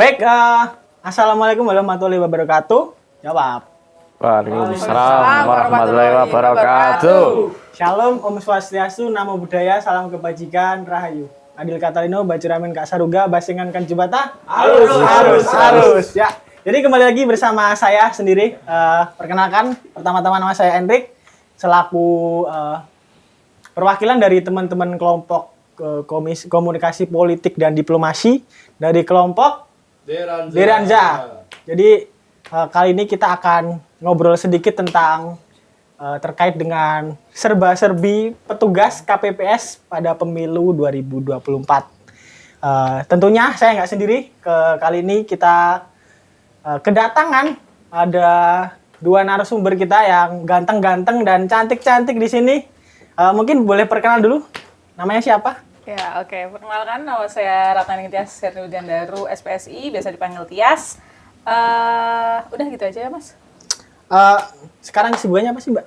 Baik, Assalamualaikum warahmatullahi wabarakatuh. Jawab. Waalaikumsalam warahmatullahi wabarakatuh. Shalom, Om Swastiastu, Namo Buddhaya, Salam Kebajikan, Rahayu. Adil Katalino, Bacuramin Kak Saruga, Basingan Kan Jubata. Harus. Ya. Jadi kembali lagi bersama saya sendiri. Perkenalkan, pertama-tama nama saya Hendrik, selaku perwakilan dari teman-teman kelompok komunikasi politik dan diplomasi dari kelompok Deranza. Jadi kali ini kita akan ngobrol sedikit tentang terkait dengan serba-serbi petugas KPPS pada pemilu 2024. Tentunya saya nggak sendiri. Kali ini kita kedatangan ada dua narasumber kita yang ganteng-ganteng dan cantik-cantik di sini. Mungkin boleh perkenal dulu. Namanya siapa? Ya, oke. Perkenalkan, nama saya Ratna Tias Hernudiandaru, SPSI, biasa dipanggil Tias. Udah gitu aja ya, Mas? Sekarang kesibukannya apa sih, Mbak?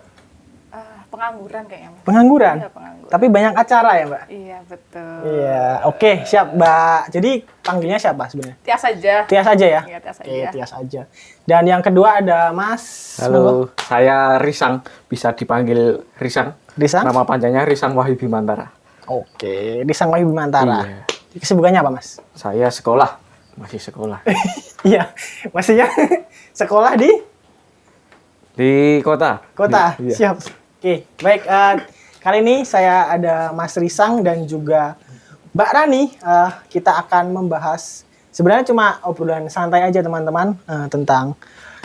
Pengangguran kayaknya, Mas. Pengangguran? Iya, pengangguran. Tapi banyak acara ya, Mbak? Iya, betul. Iya, oke, siap, Mbak. Jadi panggilnya siapa sebenarnya? Tias aja. Tias aja ya? Iya, Tias aja. Oke, Tias aja. Dan yang kedua ada Mas. Halo, saya Risang, bisa dipanggil Risang. Risang? Nama panjangnya Risang Wahyu Bimantara. Oke, di Sang Wahyu Bimantara. Iya. Kesibukannya apa, Mas? Saya sekolah, masih sekolah Iya, maksudnya sekolah di kota. kota. Iya. Siap. Oke, baik. Kali ini saya ada Mas Risang dan juga Mbak Rani. Kita akan membahas, sebenarnya cuma obrolan santai aja teman-teman, tentang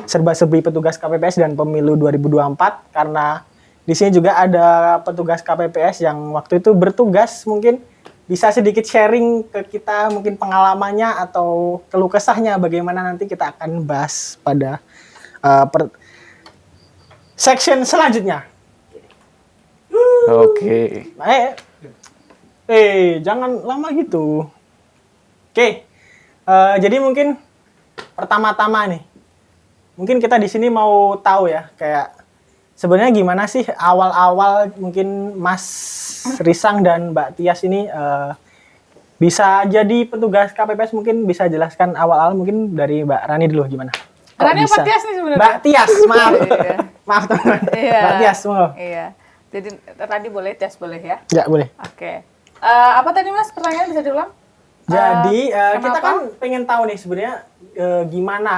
serba-serbi petugas KPPS dan pemilu 2024, karena di sini juga ada petugas KPPS yang waktu itu bertugas, mungkin bisa sedikit sharing ke kita mungkin pengalamannya atau keluh kesahnya bagaimana, nanti kita akan bahas pada section selanjutnya. Oke. Jangan lama gitu. Oke. Jadi mungkin pertama-tama nih, mungkin kita di sini mau tahu ya, kayak sebenarnya gimana sih awal-awal mungkin Mas Risang dan Mbak Tias ini bisa jadi petugas KPPS, mungkin bisa jelaskan awal-awal, mungkin dari Mbak Rani dulu gimana? Kok Rani apa bisa? Tias nih sebenarnya? Mbak Tias, maaf. Iya. Maaf teman. Iya. Mbak Tias, mau. Iya. Jadi tadi boleh, Tias boleh ya? Ya, boleh. Oke. Apa tadi, Mas? Pertanyaan bisa diulang? Jadi kita kenapa? kan pengen tahu nih sebenarnya gimana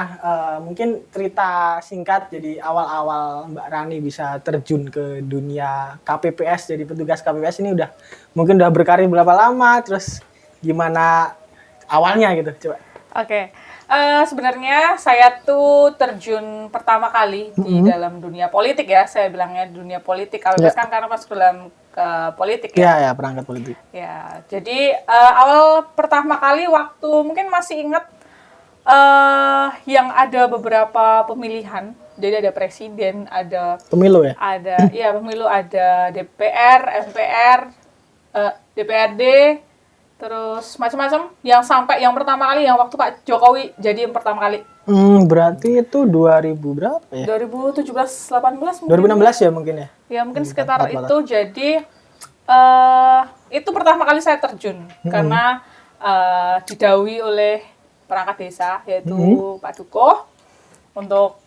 mungkin cerita singkat, jadi awal-awal Mbak Rani bisa terjun ke dunia KPPS, jadi petugas KPPS ini mungkin udah berkarir berapa lama, terus gimana awalnya gitu, coba. Oke. Sebenarnya saya tuh terjun pertama kali di dalam dunia politik ya, saya bilangnya dunia politik. KPPS kan karena masuk dalam ke politik ya. Iya, perangkat politik. Ya, jadi awal pertama kali waktu mungkin masih ingat yang ada beberapa pemilihan. Jadi ada presiden, ada Pemilu ya? Iya pemilu, ada DPR, MPR, DPRD, terus macam-macam. Yang pertama kali yang waktu Pak Jokowi jadi yang pertama kali. Berarti itu 2000 berapa ya? 2017-18 mungkin. 2016 ya mungkin ya? Ya mungkin sekitar 4 itu. Jadi itu pertama kali saya terjun karena didhawuhi oleh perangkat desa, yaitu Pak Duko, untuk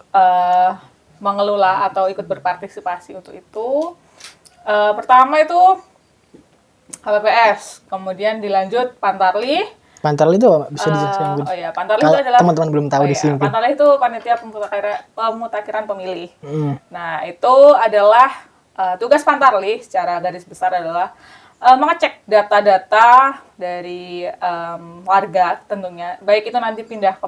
mengelola atau ikut berpartisipasi untuk itu. Pertama itu KPPS, kemudian dilanjut Pantarli. Pantarli itu apa? Bisa dijelaskan mungkin? Oh iya, Pantarli itu adalah teman-teman belum tahu di sini. Pantarli itu panitia pemutakhiran pemilih. Nah, itu adalah tugas Pantarli secara garis besar adalah mengecek data-data dari warga tentunya. Baik itu nanti pindah ke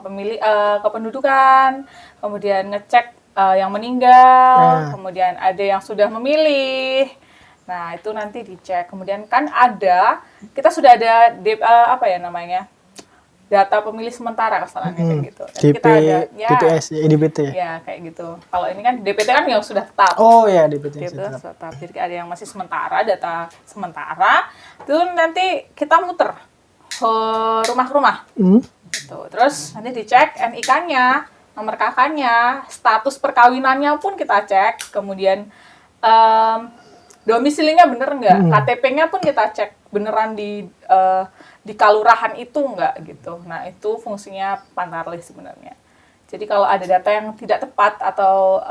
kependudukan, kemudian ngecek yang meninggal, kemudian ada yang sudah memilih. Nah, itu nanti dicek. Kemudian kan kita sudah ada data pemilih sementara kesalahannya kayak gitu. Dan kita ada DPS, DPT ya? Ya, kayak gitu. Kalau ini kan DPT kan yang sudah tetap. Oh ya, DPT Gitu, sudah tetap. tetap. Jadi ada yang masih sementara, data sementara. Itu nanti kita muter ke rumah-rumah. Gitu. Terus nanti dicek NIK-nya, nomor KK-nya, status perkawinannya pun kita cek. Kemudian domisilinya bener nggak, KTP-nya pun kita cek beneran di kalurahan itu enggak gitu. Nah, itu fungsinya Pantarlih sebenarnya. Jadi kalau ada data yang tidak tepat atau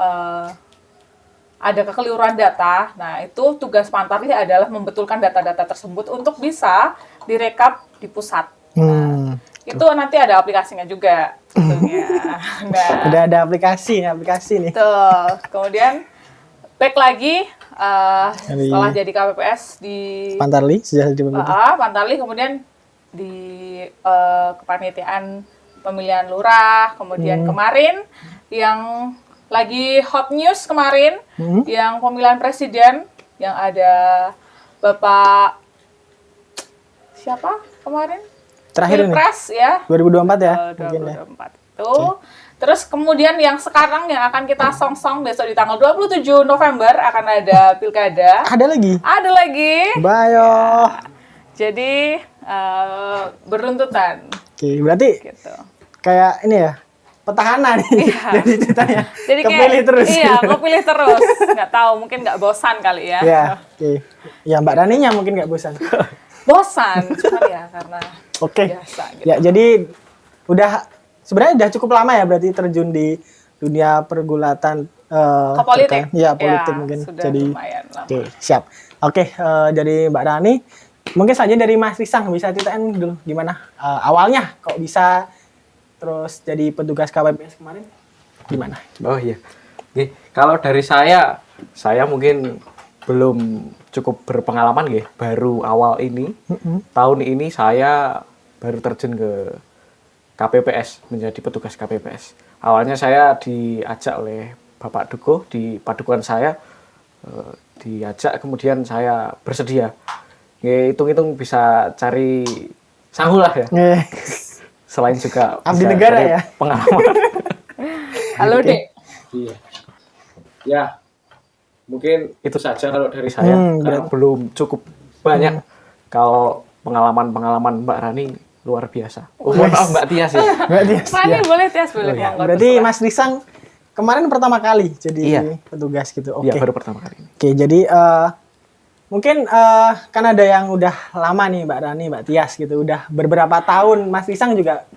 ada kekeliruan data, nah itu tugas Pantarlih adalah membetulkan data-data tersebut untuk bisa direkap di pusat. Nah, itu nanti ada aplikasinya juga tentunya. Nah, Udah ada aplikasi nih. betul. Kemudian back lagi setelah Dari jadi KPPS di Pantarlih sudah dibentuk. Pantarlih, kemudian di kepanitiaan pemilihan lurah, kemudian kemarin yang lagi hot news kemarin, yang pemilihan presiden yang ada Bapak siapa kemarin? Terakhir ini Pilpres ya. 2024 ya, mungkin ya. 2024 itu. Terus kemudian yang sekarang yang akan kita song-song besok di tanggal 27 November akan ada pilkada. Ada lagi. Ada lagi. Bayo. Jadi beruntutan Oke, berarti gitu. kayak ini ya, petahana nih. Iya. Jadi ceritanya. Jadi Kepilih terus. Iya, kepilih terus. Nggak tahu, mungkin nggak bosan kali ya. Ya, oke. Ya Mbak Raninya mungkin nggak bosan. Bosan, cuma ya karena Oke. biasa gitu. Ya, jadi sebenarnya udah cukup lama ya berarti terjun di dunia pergulatan Ke politik. ya, politik mungkin. Sudah Jadi lumayan lama. oke, siap. Oke, jadi Mbak Rani, mungkin saja dari Mas Risang bisa ceritain dulu gimana awalnya kok bisa terus jadi petugas KPPS kemarin? Gimana? Oh iya. Oke, kalau dari saya mungkin belum cukup berpengalaman nggih, baru awal ini. Tahun ini saya baru terjun ke KPPS, menjadi petugas KPPS. Awalnya saya diajak oleh Bapak Duko di padukuan saya, diajak, kemudian saya bersedia. Nggih, hitung-hitung bisa cari sanggul lah ya. Selain juga Abdi bisa negara cari ya? pengalaman. Halo, Dek. Iya. Ya, mungkin itu saja kalau dari saya. Karena belum cukup banyak. Kalau pengalaman-pengalaman Mbak Rani luar biasa. Mohon maaf Mbak Tia sih. Mbak Tias. Mana boleh tes boleh. Monggo, Berarti terserah. Mas Risang kemarin pertama kali jadi Iya. petugas gitu. Oke. Iya, baru pertama kali ini. Oke, jadi mungkin kan ada yang udah lama nih Mbak Rani, Mbak Tias gitu, udah beberapa tahun. Mas Risang juga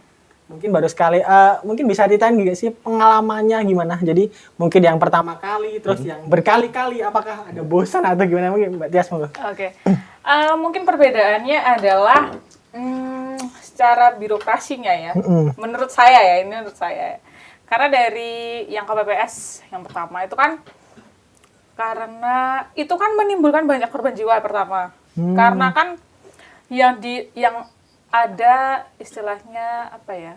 mungkin baru sekali. Mungkin bisa ceritain juga sih pengalamannya gimana. Jadi mungkin yang pertama kali, terus yang berkali-kali, apakah ada bosan atau gimana? Mungkin Mbak Tias monggo. Oke. Mungkin perbedaannya adalah secara birokrasinya ya. Menurut saya ya, ini menurut saya. Karena dari yang KPPS yang pertama itu kan karena itu kan menimbulkan banyak korban jiwa pertama. Karena kan yang ada istilahnya apa ya?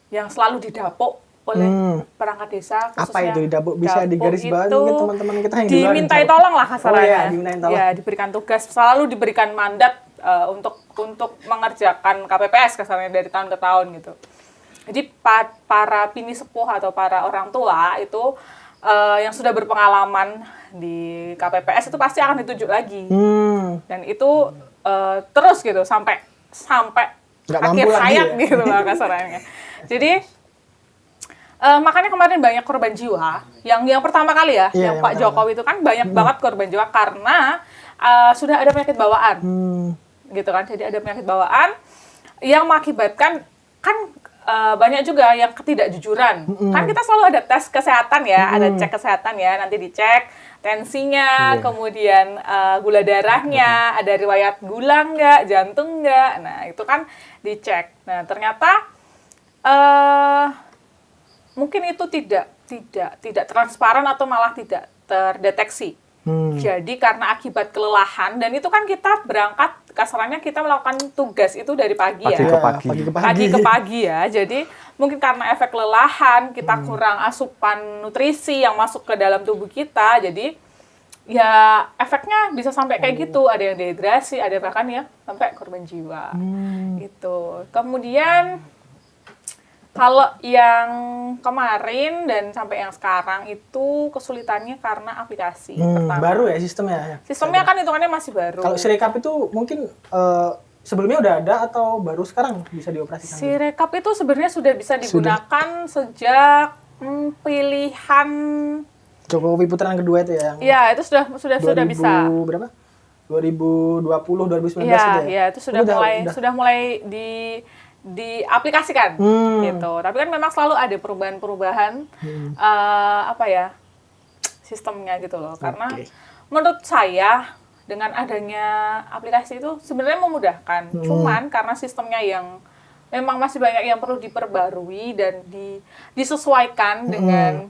Yang selalu didapuk oleh perangkat desa, Apa khususnya itu didapuk? Bisa digarisbawahi itu mungkin teman-teman kita yang di luar dimintai yang tahu. tolong lah kasarannya. Oh iya, dimintain tolong. Ya, diberikan tugas, selalu diberikan mandat untuk mengerjakan KPPS kasarnya dari tahun ke tahun gitu. Jadi para pini sepuh atau para orang tua itu yang sudah berpengalaman di KPPS itu pasti akan ditunjuk lagi. Dan itu terus gitu sampai Nggak akhir mampu lagi hayat ya? gitu lah kasarnya. Jadi makanya kemarin banyak korban jiwa. Yang pertama kali ya, Iya, yang yang Pak pertama. Jokowi itu kan banyak banget korban jiwa karena sudah ada penyakit bawaan. Gitu kan. Jadi ada penyakit bawaan yang mengakibatkan kan banyak juga yang ketidakjujuran. Kan kita selalu ada tes kesehatan ya, ada cek kesehatan ya, nanti dicek tensinya, kemudian gula darahnya, ada riwayat gula nggak, jantung nggak. Nah, itu kan dicek. Nah, ternyata mungkin itu tidak transparan atau malah tidak terdeteksi. Jadi karena akibat kelelahan, dan itu kan kita berangkat, kasarannya kita melakukan tugas itu dari pagi ya. Pagi ke pagi ya. Jadi mungkin karena efek kelelahan, kita kurang asupan nutrisi yang masuk ke dalam tubuh kita. Jadi ya efeknya bisa sampai kayak gitu. Ada yang dehidrasi, ada bahkan ya sampai korban jiwa. Gitu. Kemudian kalau yang kemarin dan sampai yang sekarang itu kesulitannya karena aplikasi pertama. Baru ya sistemnya? Sistemnya kan hitungannya masih baru. Kalau Sirekap itu mungkin sebelumnya udah ada atau baru sekarang bisa dioperasikan? Sirekap itu sebenarnya sudah bisa digunakan sejak pilihan Jokowi putaran kedua itu ya? ya itu sudah bisa. Berapa? 2020 2019 Iya, gitu ya. iya itu sudah mulai diaplikasikan gitu. Tapi kan memang selalu ada perubahan-perubahan apa ya sistemnya gitu loh. Karena menurut saya dengan adanya aplikasi itu sebenarnya memudahkan. Cuman karena sistemnya yang memang masih banyak yang perlu diperbarui dan disesuaikan dengan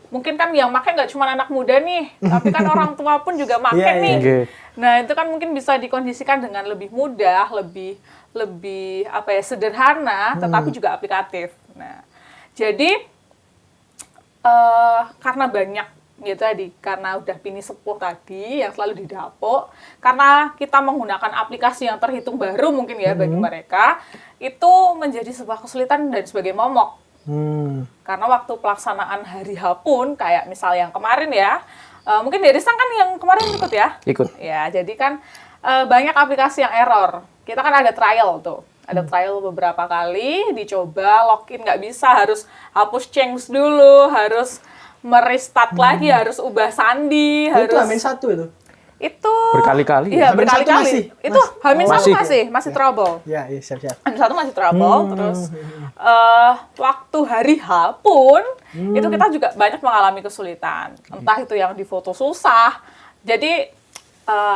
mungkin kan yang pakai nggak cuma anak muda nih, tapi kan orang tua pun juga pakai nih. Nah itu kan mungkin bisa dikondisikan dengan lebih mudah, lebih apa ya sederhana, tetapi juga aplikatif. Nah jadi karena banyak ya tadi, karena udah pini sepuh tadi yang selalu didapuk, karena kita menggunakan aplikasi yang terhitung baru mungkin ya bagi mereka, itu menjadi sebuah kesulitan dan sebagai momok. Karena waktu pelaksanaan hari H pun, kayak misal yang kemarin ya, mungkin dari Sang kan yang kemarin ikut ya? Ikut. Ya, jadi kan banyak aplikasi yang error. Kita kan ada trial tuh. Ada trial beberapa kali, dicoba, login nggak bisa, harus hapus change dulu, harus merestart lagi, harus ubah sandi, Itu harus... Amin 1 itu? Itu berkali-kali. Iya, Hamin satu berkali-kali. masih? Itu Hamin satu masih. masih trouble. Iya, siap-siap. Hamin satu masih trouble. Terus waktu hari H pun itu kita juga banyak mengalami kesulitan. Entah itu yang difoto susah. Jadi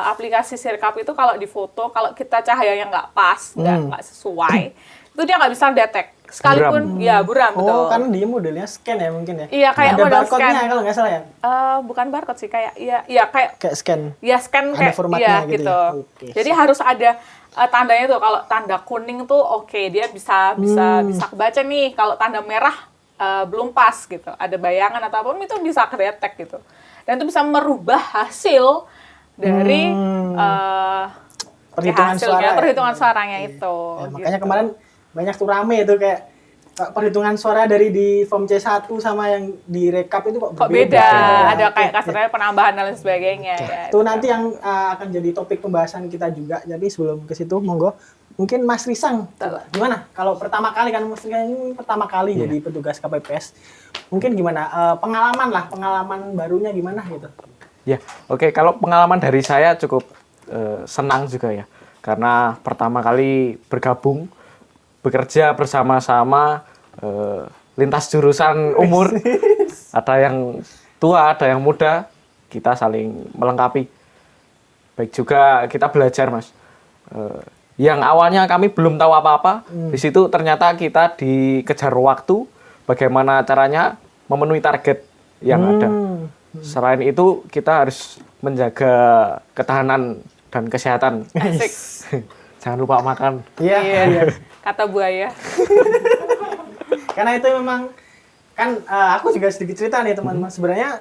aplikasi Sirkap itu kalau difoto, kalau kita cahayanya nggak pas, nggak sesuai, itu dia nggak bisa detect. Sekalipun ya buram betul. Oh, karena dia modelnya scan ya mungkin ya? Iya, kayak ada model barcode-nya scan. kalau nggak salah ya? Bukan barcode sih, kayak iya kayak Kayak scan. ya scan Ada kayak formatnya iya, gitu ya? Oke, Jadi harus ada tandanya tuh. Kalau tanda kuning tuh oke, dia bisa kebaca nih. Kalau tanda merah belum pas gitu. Ada bayangan atau apapun itu bisa kedetek gitu. Dan itu bisa merubah hasil dari perhitungan suaranya itu. Ya, gitu. makanya kemarin banyak tuh rame itu kayak perhitungan suara dari di form C1 sama yang di rekap itu kok beda. gitu ya. Ada kayak kasarnya penambahan dan lain sebagainya. Oke. Ya, Itu nanti yang akan jadi topik pembahasan kita juga. Jadi sebelum ke situ, monggo. Mungkin Mas Risang, coba gimana? Kalau pertama kali kan Mas Risang ini pertama kali jadi petugas KPPS. Mungkin gimana? Pengalaman barunya gimana gitu? Ya, oke. Kalau pengalaman dari saya cukup senang juga ya. Karena pertama kali bergabung, bekerja bersama-sama, lintas jurusan umur, ada yang tua, ada yang muda, kita saling melengkapi. Baik juga kita belajar, Mas. Yang awalnya kami belum tahu apa-apa, di situ ternyata kita dikejar waktu, bagaimana caranya memenuhi target yang ada. Selain itu, kita harus menjaga ketahanan dan kesehatan. Asik. Jangan lupa makan. Iya. Kata buaya. Karena itu memang kan aku juga sedikit cerita nih teman-teman. Sebenarnya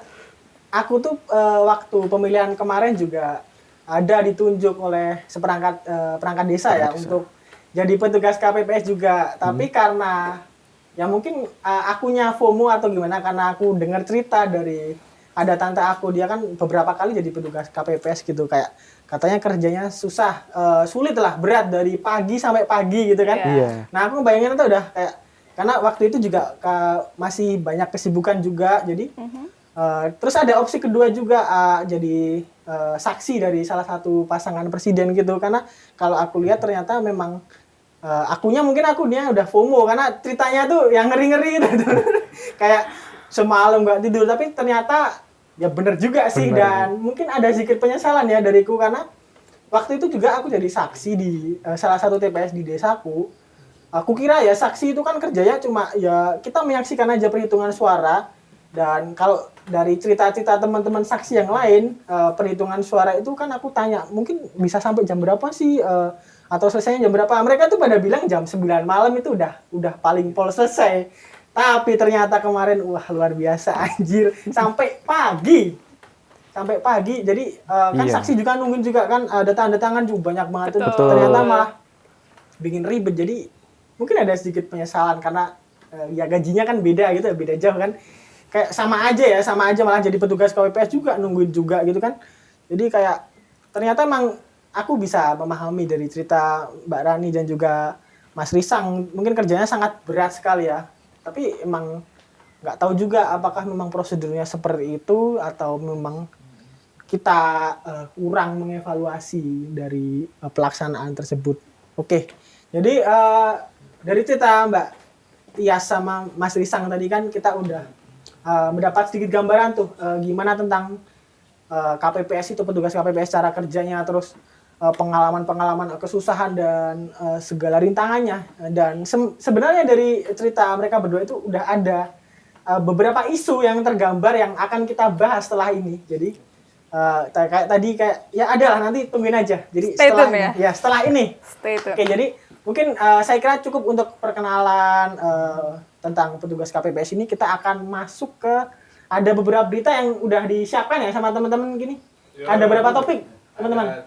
aku tuh waktu pemilihan kemarin juga ada ditunjuk oleh perangkat desa ya untuk jadi petugas KPPS juga. Tapi karena ya mungkin akunya FOMO atau gimana, karena aku dengar cerita dari ada tante aku, dia kan beberapa kali jadi petugas KPPS gitu, kayak katanya kerjanya susah, sulit lah, berat dari pagi sampai pagi gitu kan. Iya. Nah aku bayangin itu udah kayak, karena waktu itu juga masih banyak kesibukan juga, jadi terus ada opsi kedua juga jadi saksi dari salah satu pasangan presiden gitu. Karena kalau aku lihat ternyata memang akunya udah FOMO karena ceritanya tuh yang ngeri-ngeri gitu. Kayak semalam nggak tidur, tapi ternyata ya bener juga sih. Dan mungkin ada sedikit penyesalan ya dariku, karena waktu itu juga aku jadi saksi di salah satu TPS di desaku. Aku kira ya saksi itu kan kerjanya cuma ya kita menyaksikan aja perhitungan suara. Dan kalau dari cerita-cerita teman-teman saksi yang lain, perhitungan suara itu kan aku tanya, mungkin bisa sampai jam berapa sih? Atau selesainya jam berapa? Mereka tuh pada bilang jam 9 malam itu udah paling pol selesai. Tapi ternyata kemarin, wah luar biasa anjir. Sampai pagi. Jadi kan saksi juga nungguin juga kan, ada tanda tangan juga banyak banget. Betul. Ternyata malah bikin ribet. Jadi mungkin ada sedikit penyesalan karena ya gajinya kan beda gitu, beda jauh kan. Kayak sama aja malah jadi petugas KPPS juga nungguin juga gitu kan. Jadi kayak ternyata emang aku bisa memahami dari cerita Mbak Rani dan juga Mas Risang, mungkin kerjanya sangat berat sekali ya. Tapi emang nggak tahu juga apakah memang prosedurnya seperti itu atau memang kita kurang mengevaluasi dari pelaksanaan tersebut. Oke, jadi dari cerita Mbak Tias sama Mas Risang tadi kan kita udah mendapat sedikit gambaran tuh gimana tentang KPPS itu, petugas KPPS, cara kerjanya, terus pengalaman-pengalaman kesusahan dan segala rintangannya. Dan sebenarnya dari cerita mereka berdua itu udah ada beberapa isu yang tergambar yang akan kita bahas setelah ini. Jadi kayak tadi ya adalah, nanti tungguin aja. Jadi Stay setelah tune ini, ya setelah ini. Stay tune. Oke, jadi mungkin saya kira cukup untuk perkenalan tentang petugas KPPS ini. Kita akan masuk ke ada beberapa berita yang udah disiapkan ya sama teman-teman gini. Ada berapa topik, teman-teman?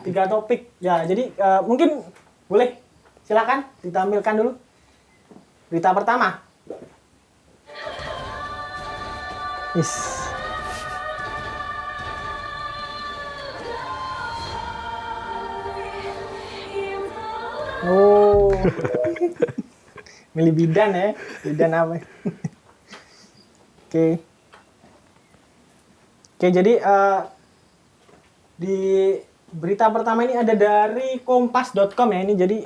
Tiga topik. Ya, jadi mungkin boleh silakan ditampilkan dulu. Berita pertama. Oh. Milih bidan ya. Bidan apa? Oke. Oke, jadi di berita pertama ini ada dari kompas.com ya. Ini jadi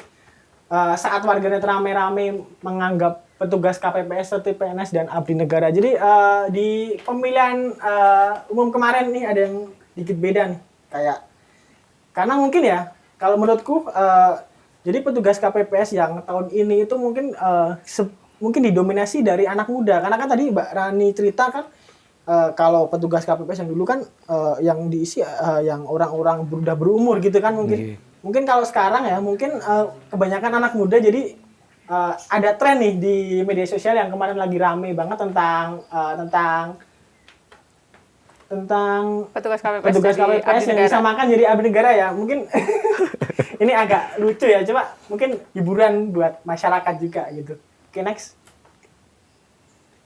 saat warganet rame-rame menganggap petugas KPPS seperti PNS dan abdi negara. Jadi di pemilihan umum kemarin nih ada yang dikit beda nih. Karena mungkin ya, kalau menurutku jadi petugas KPPS yang tahun ini itu mungkin mungkin didominasi dari anak muda. Karena kan tadi Mbak Rani cerita kan kalau petugas KPPS yang dulu kan yang diisi yang orang-orang udah berumur gitu kan mungkin. Mungkin kalau sekarang ya mungkin kebanyakan anak muda, jadi ada tren nih di media sosial yang kemarin lagi rame banget tentang petugas KPPS yang disamakan jadi abdi negara ya. Mungkin ini agak lucu ya, coba mungkin hiburan buat masyarakat juga gitu. Oke, next.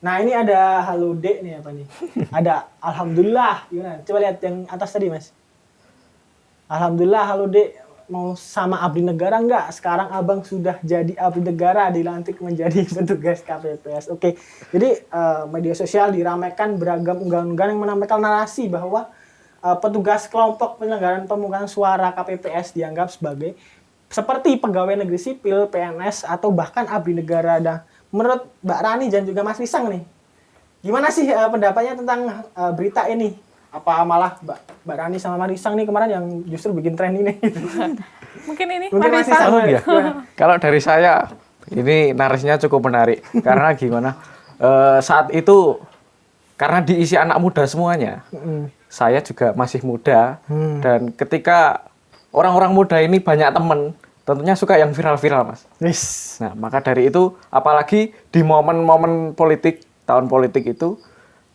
Nah, ini ada halo Dek nih, apa nih? Ada alhamdulillah. Gimana? Coba lihat yang atas tadi, Mas. Alhamdulillah, halo Dek. Mau sama abdi negara enggak? Sekarang abang sudah jadi abdi negara, dilantik menjadi petugas KPPS. Oke, jadi media sosial diramaikan beragam unggahan-unggahan yang menampilkan narasi bahwa petugas kelompok penyelenggaraan pemungutan suara KPPS dianggap sebagai seperti pegawai negeri sipil, PNS, atau bahkan abdi negara. Nah, menurut Mbak Rani dan juga Mas Risang nih, gimana sih pendapatnya tentang berita ini? Apa malah Mbak Rani sama Mas Risang nih kemarin yang justru bikin tren ini? Mungkin ini Mungkin Mas Mas Risang. Risang. Ya. Kalau dari saya, ini narasinya cukup menarik. Karena gimana? Saat itu, karena diisi anak muda semuanya, saya juga masih muda. Dan ketika orang-orang muda ini banyak teman, tentunya suka yang viral-viral, Mas. Yes. Nah, maka dari itu, apalagi di momen-momen politik, tahun politik itu,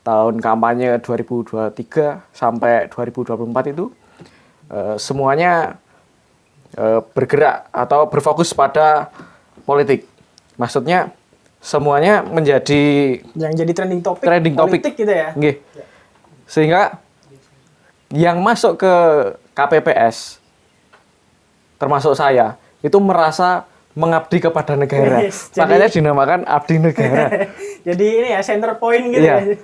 tahun kampanye 2023 sampai 2024 itu, semuanya bergerak atau berfokus pada politik. Maksudnya, semuanya menjadi yang jadi trending topik politik gitu ya. Nggih. Sehingga yang masuk ke KPPS termasuk saya itu merasa mengabdi kepada negara. Yes, Makanya dinamakan abdi negara. Jadi ini ya center point gitu Iya. ya.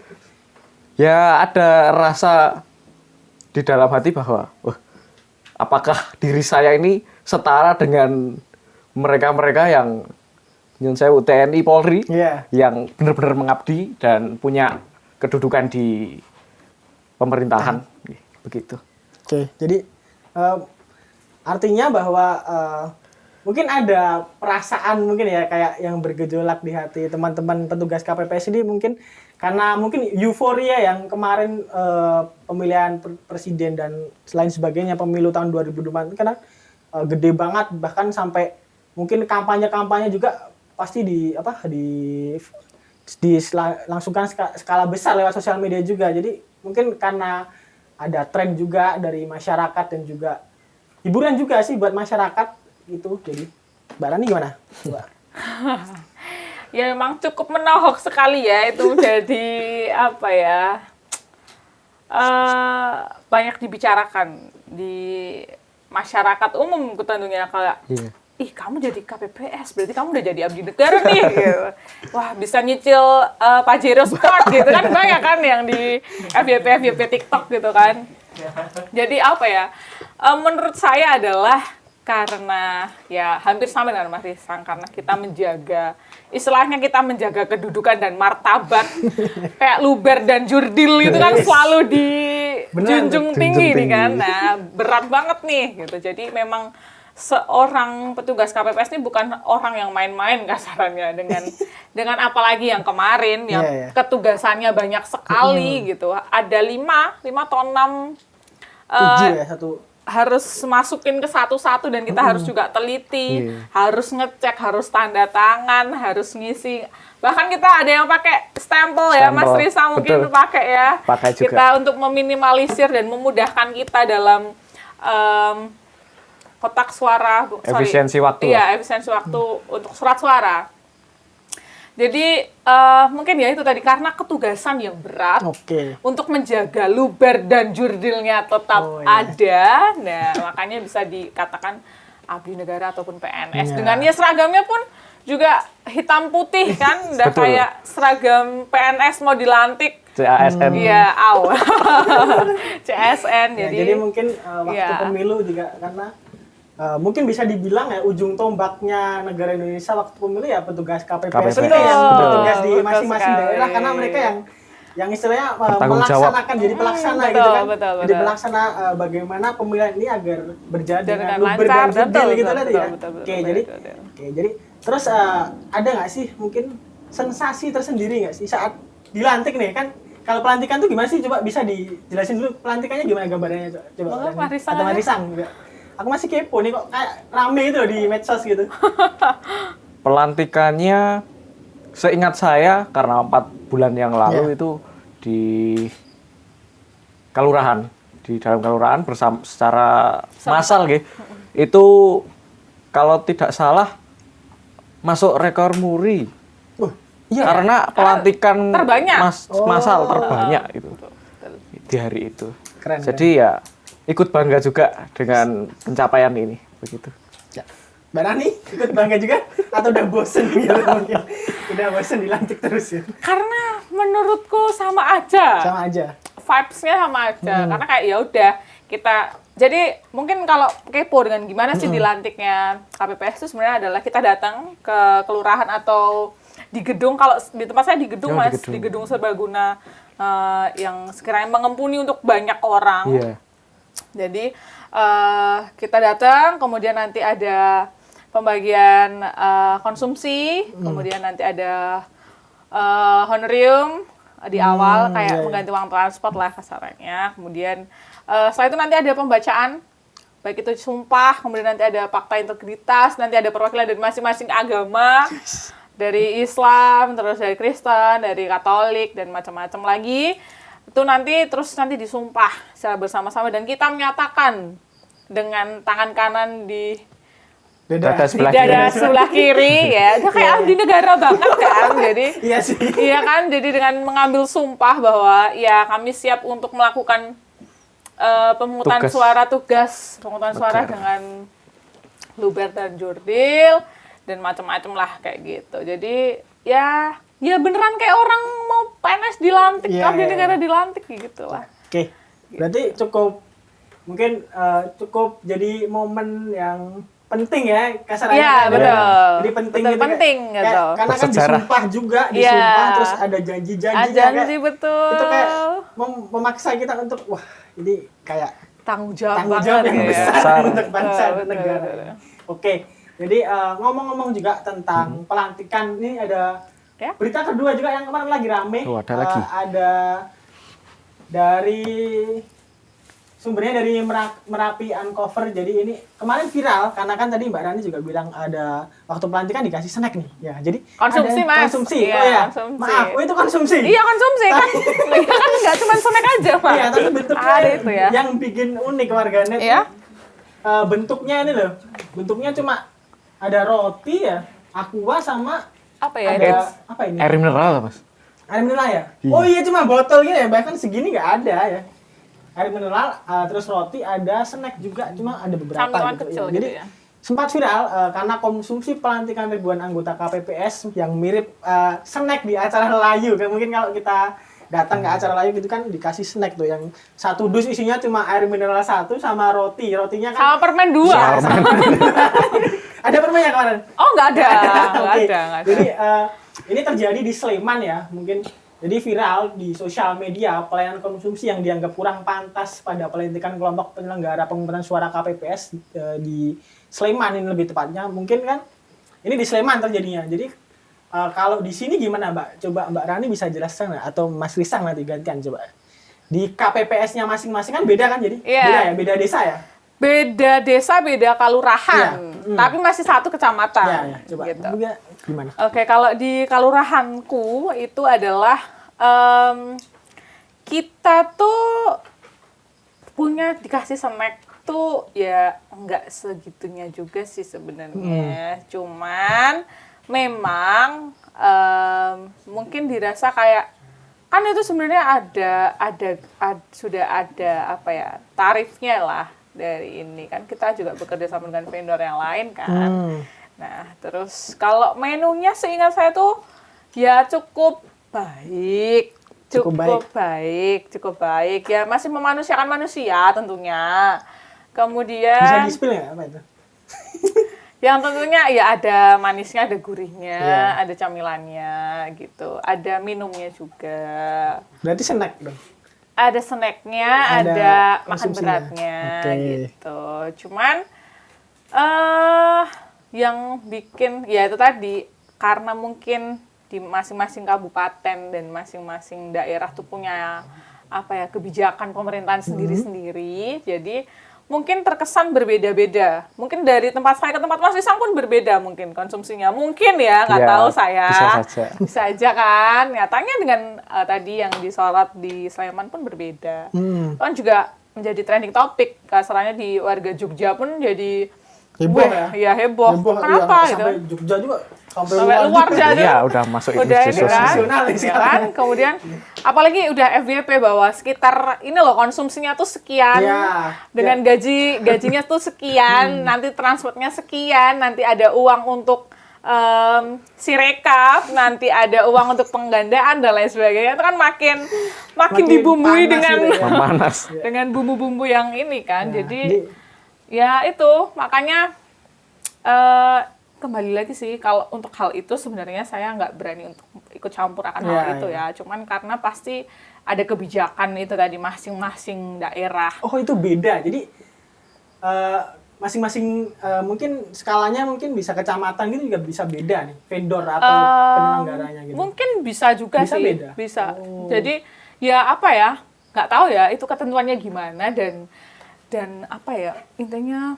Ya ada rasa di dalam hati bahwa apakah diri saya ini setara dengan mereka-mereka yang nyun sewu TNI Polri Iya. yang benar-benar mengabdi dan punya kedudukan di pemerintahan. Begitu. Oke, jadi artinya bahwa mungkin ada perasaan mungkin ya kayak yang bergejolak di hati teman-teman petugas KPPS ini, mungkin karena mungkin euforia yang kemarin pemilihan presiden dan selain sebagainya pemilu tahun 2024 karena gede banget, bahkan sampai mungkin kampanye-kampanye juga pasti langsungkan skala besar lewat sosial media juga. Jadi mungkin karena ada tren juga dari masyarakat dan juga hiburan juga sih buat masyarakat gitu. Jadi Mbak Rani gimana? Ya memang cukup menohok sekali ya, itu menjadi apa ya, banyak dibicarakan di masyarakat umum tentunya. Kalau ih kamu jadi KPPS, berarti kamu udah jadi abdi negara nih. Gitu. Wah bisa nyicil Pajero Sport gitu kan, banyak kan yang di FYP TikTok gitu kan. Jadi apa ya, menurut saya adalah karena ya hampir sama dengan Mas Risang, karena kita menjaga, istilahnya kita menjaga kedudukan dan martabat kayak Luber dan Jurdil itu kan selalu dijunjung tinggi nih kan. Nah berat banget nih gitu. Jadi memang seorang petugas KPPS ini bukan orang yang main-main kasarannya dengan apalagi yang kemarin yang ketugasannya banyak sekali gitu. Ada 5 atau 6 7 ya satu. harus masukin ke satu-satu dan kita harus juga teliti, harus ngecek, harus tanda tangan, harus ngisi. Bahkan kita ada yang pakai stempel ya, Mas Risa mungkin pakai ya. Pakai juga. Kita untuk meminimalisir dan memudahkan kita dalam kotak suara. Efisiensi waktu. Iya, efisiensi waktu untuk surat suara. Jadi mungkin ya itu tadi karena ketugasan yang berat untuk menjaga Luber dan Jurdilnya tetap ada. Nah, makanya bisa dikatakan abdi negara ataupun PNS. Dengan ya seragamnya pun juga hitam putih kan, udah kayak seragam PNS mau dilantik. CASN. Iya, CSN. Jadi mungkin waktu pemilu juga karena mungkin bisa dibilang ya ujung tombaknya negara Indonesia waktu pemilu ya petugas KPPS ini yang bertugas di masing-masing daerah, karena mereka yang istilahnya melaksanakan jadi pelaksana gitu kan. Jadi pelaksana bagaimana pemilihan ini agar berjalan dengan luber dan jurdil gitu tadi ya. Jadi terus ada nggak sih mungkin sensasi tersendiri nggak sih saat dilantik nih kan? Kalau pelantikan tuh gimana sih? Coba bisa dijelasin dulu pelantikannya gimana gambarannya coba. Atau Marisang juga. Aku masih kepo nih kok kayak rame itu di medsos gitu. Pelantikannya seingat saya karena 4 bulan yang lalu itu di kelurahan, di dalam kelurahan secara massal gitu. Itu kalau tidak salah masuk rekor muri. Karena pelantikan massal terbanyak itu di hari itu. Keren, jadi ya ikut bangga juga dengan pencapaian ini, begitu. Ya. Mbak Rani ikut bangga juga atau udah bosen gitu mungkin? Udah bosen dilantik terus ya? Karena menurutku sama aja. Sama aja. Vibes-nya sama aja. Karena kayak ya udah kita. Jadi mungkin kalau kepo dengan gimana sih dilantiknya KPPS itu sebenarnya adalah kita datang ke kelurahan atau di gedung. Kalau di tempat saya di gedung di gedung serbaguna yang sekiranya mengempuni untuk banyak orang. Yeah. Jadi kita datang, kemudian nanti ada pembagian konsumsi, kemudian nanti ada honorium di awal kayak mengganti uang transport lah kasarannya. Kemudian setelah itu nanti ada pembacaan, baik itu sumpah, kemudian nanti ada fakta integritas, nanti ada perwakilan dari masing-masing agama, dari Islam, terus dari Kristen, dari Katolik dan macam-macam lagi. Itu nanti disumpah secara bersama-sama dan kita menyatakan dengan tangan kanan di dada sebelah kiri ya. Itu kayak abdi negara banget kan. Jadi iya sih. Iya kan, jadi dengan mengambil sumpah bahwa ya kami siap untuk melakukan pemungutan suara dengan Luber dan Jurdil dan macam-macam lah kayak gitu. Jadi ya beneran kayak orang mau PNS dilantik, abdi negara dilantik gitu lah. Oke. Berarti mungkin cukup jadi momen yang penting ya kasarannya. Iya, betul. Jadi penting betul, gitu. Penting gitu. Karena kan disumpah juga, terus ada janji-janjinya. Janji betul. Itu kayak memaksa kita untuk ini kayak tanggung jawab yang gitu besar untuk bangsa dan negara. Oke. Jadi ngomong-ngomong juga tentang pelantikan, ini ada berita kedua juga yang kemarin lagi rame. Ada lagi. Ada dari sumbernya dari Merapi Uncover. Jadi ini kemarin viral karena kan tadi Mbak Rani juga bilang ada waktu pelantikan dikasih snack nih. Ya, jadi konsumsi ada Mas. Konsumsi. Konsumsi. Maaf, itu konsumsi. Iya, konsumsi kan. Kan enggak cuma snack aja, Pak. Iya, tapi bentuknya ada itu ya. Yang bikin unik warganet. Iya. Bentuknya ini loh. Bentuknya cuma ada roti ya, aqua sama apa ya? Apa ini? Air mineral, Mas. Air mineral ya? Oh iya, cuma botol gini ya, bahkan segini nggak ada ya. Air mineral, terus roti, ada snack juga, cuma ada beberapa Sambil gitu. kecil Jadi gitu ya. sempat viral karena konsumsi pelantikan ribuan anggota KPPS yang mirip snack di acara layu. Kayak mungkin kalau kita datang ke acara layu gitu kan dikasih snack tuh yang satu dus isinya cuma air mineral satu sama roti. Rotinya kan Sama permen 2. ada permennya kemarin. Oh, nggak ada. Nggak Oke. ada. Jadi ini terjadi di Sleman ya, mungkin jadi viral di sosial media pelayanan konsumsi yang dianggap kurang pantas pada pelantikan kelompok penyelenggara pemungutan suara KPPS di Sleman ini lebih tepatnya. Mungkin kan ini di Sleman terjadinya. Jadi kalau di sini gimana Mbak? Coba Mbak Rani bisa jelaskan nggak? Atau Mas Risang nanti gantian coba. Di KPPS-nya masing-masing kan beda kan jadi? Iya. Beda ya, beda desa ya? Beda desa, beda kalurahan. Iya. Tapi masih satu kecamatan. Iya, ya, coba. Gitu. Gimana? Oke, kalau di kalurahanku itu adalah kita tuh punya dikasih snack tuh ya nggak segitunya juga sih sebenarnya. Cuman memang mungkin dirasa kayak kan itu sebenarnya sudah ada apa ya tarifnya lah dari ini kan kita juga bekerja sama dengan vendor yang lain kan. Nah terus kalau menunya seingat saya tuh ya cukup baik ya masih memanusiakan manusia tentunya. Bisa Kemudian di-spill nggak apa itu? yang tentunya ya ada manisnya, ada gurihnya, Iya. ada camilannya gitu, ada minumnya juga, Berarti snack dong. ada snacknya, Ada ada makan konsumsinya. beratnya Oke. gitu. Cuman yang bikin ya itu tadi karena mungkin di masing-masing kabupaten dan masing-masing daerah tuh punya apa ya kebijakan pemerintahan sendiri-sendiri. Jadi mungkin terkesan berbeda-beda. Mungkin dari tempat saya ke tempat Mas Risang pun berbeda mungkin konsumsinya. Mungkin ya, nggak Ya, tahu saya. bisa saja. Bisa aja kan. Nyatanya dengan tadi yang disorot di Sleman pun berbeda. Kan juga menjadi trending topik. Kasarannya di warga Jogja pun jadi Heboh weh, ya? Iya heboh. iya, Kenapa gitu? sampai Jogja juga Sampai luar juga. aja. Iya, udah masuk Udah isu ini sosial. kan, Nasional nih ya sekarang. kan? Kemudian apalagi udah FYP bahwa sekitar ini loh konsumsinya tuh sekian, Iya, dengan gajinya tuh sekian, nanti transportnya sekian, nanti ada uang untuk sirekap, nanti ada uang untuk penggandaan dan lain sebagainya. Itu kan makin dibumbui panas dengan gitu ya. Memanas. dengan bumbu-bumbu yang ini kan. Nah, Jadi ya itu makanya kembali lagi sih kalau untuk hal itu sebenarnya saya nggak berani untuk ikut campur akan hal Ya, itu ya. Cuman karena pasti ada kebijakan itu tadi masing-masing daerah. Oh itu beda. Jadi masing-masing mungkin skalanya mungkin bisa kecamatan gitu juga bisa beda nih vendor atau penyelenggaranya gitu. Mungkin bisa juga Bisa sih. beda? Bisa. Oh. Jadi ya apa ya nggak tahu ya itu ketentuannya gimana dan apa ya intinya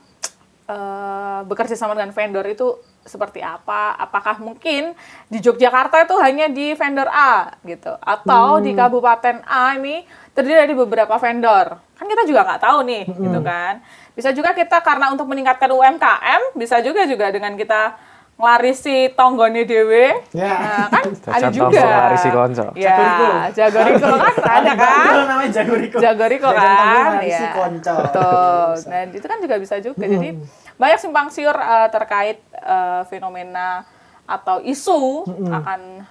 bekerja sama dengan vendor itu seperti apa? Apakah mungkin di Yogyakarta itu hanya di vendor A gitu, atau di Kabupaten A ini terdiri dari beberapa vendor? Kan kita juga nggak tahu nih, gitu kan? Bisa juga kita karena untuk meningkatkan UMKM, bisa juga dengan kita ngelarisi tonggone dewe, Ya. nah, kan ada Jajan juga. tonggo, larisi konco. Ya, Jagoriko kan ada kan? Betul, namanya Jagoriko. Jagoriko Jajan tonggo kan, narisi ya. konco. Betul. Nah, itu kan juga bisa juga. Jadi banyak simpang siur terkait fenomena atau isu akan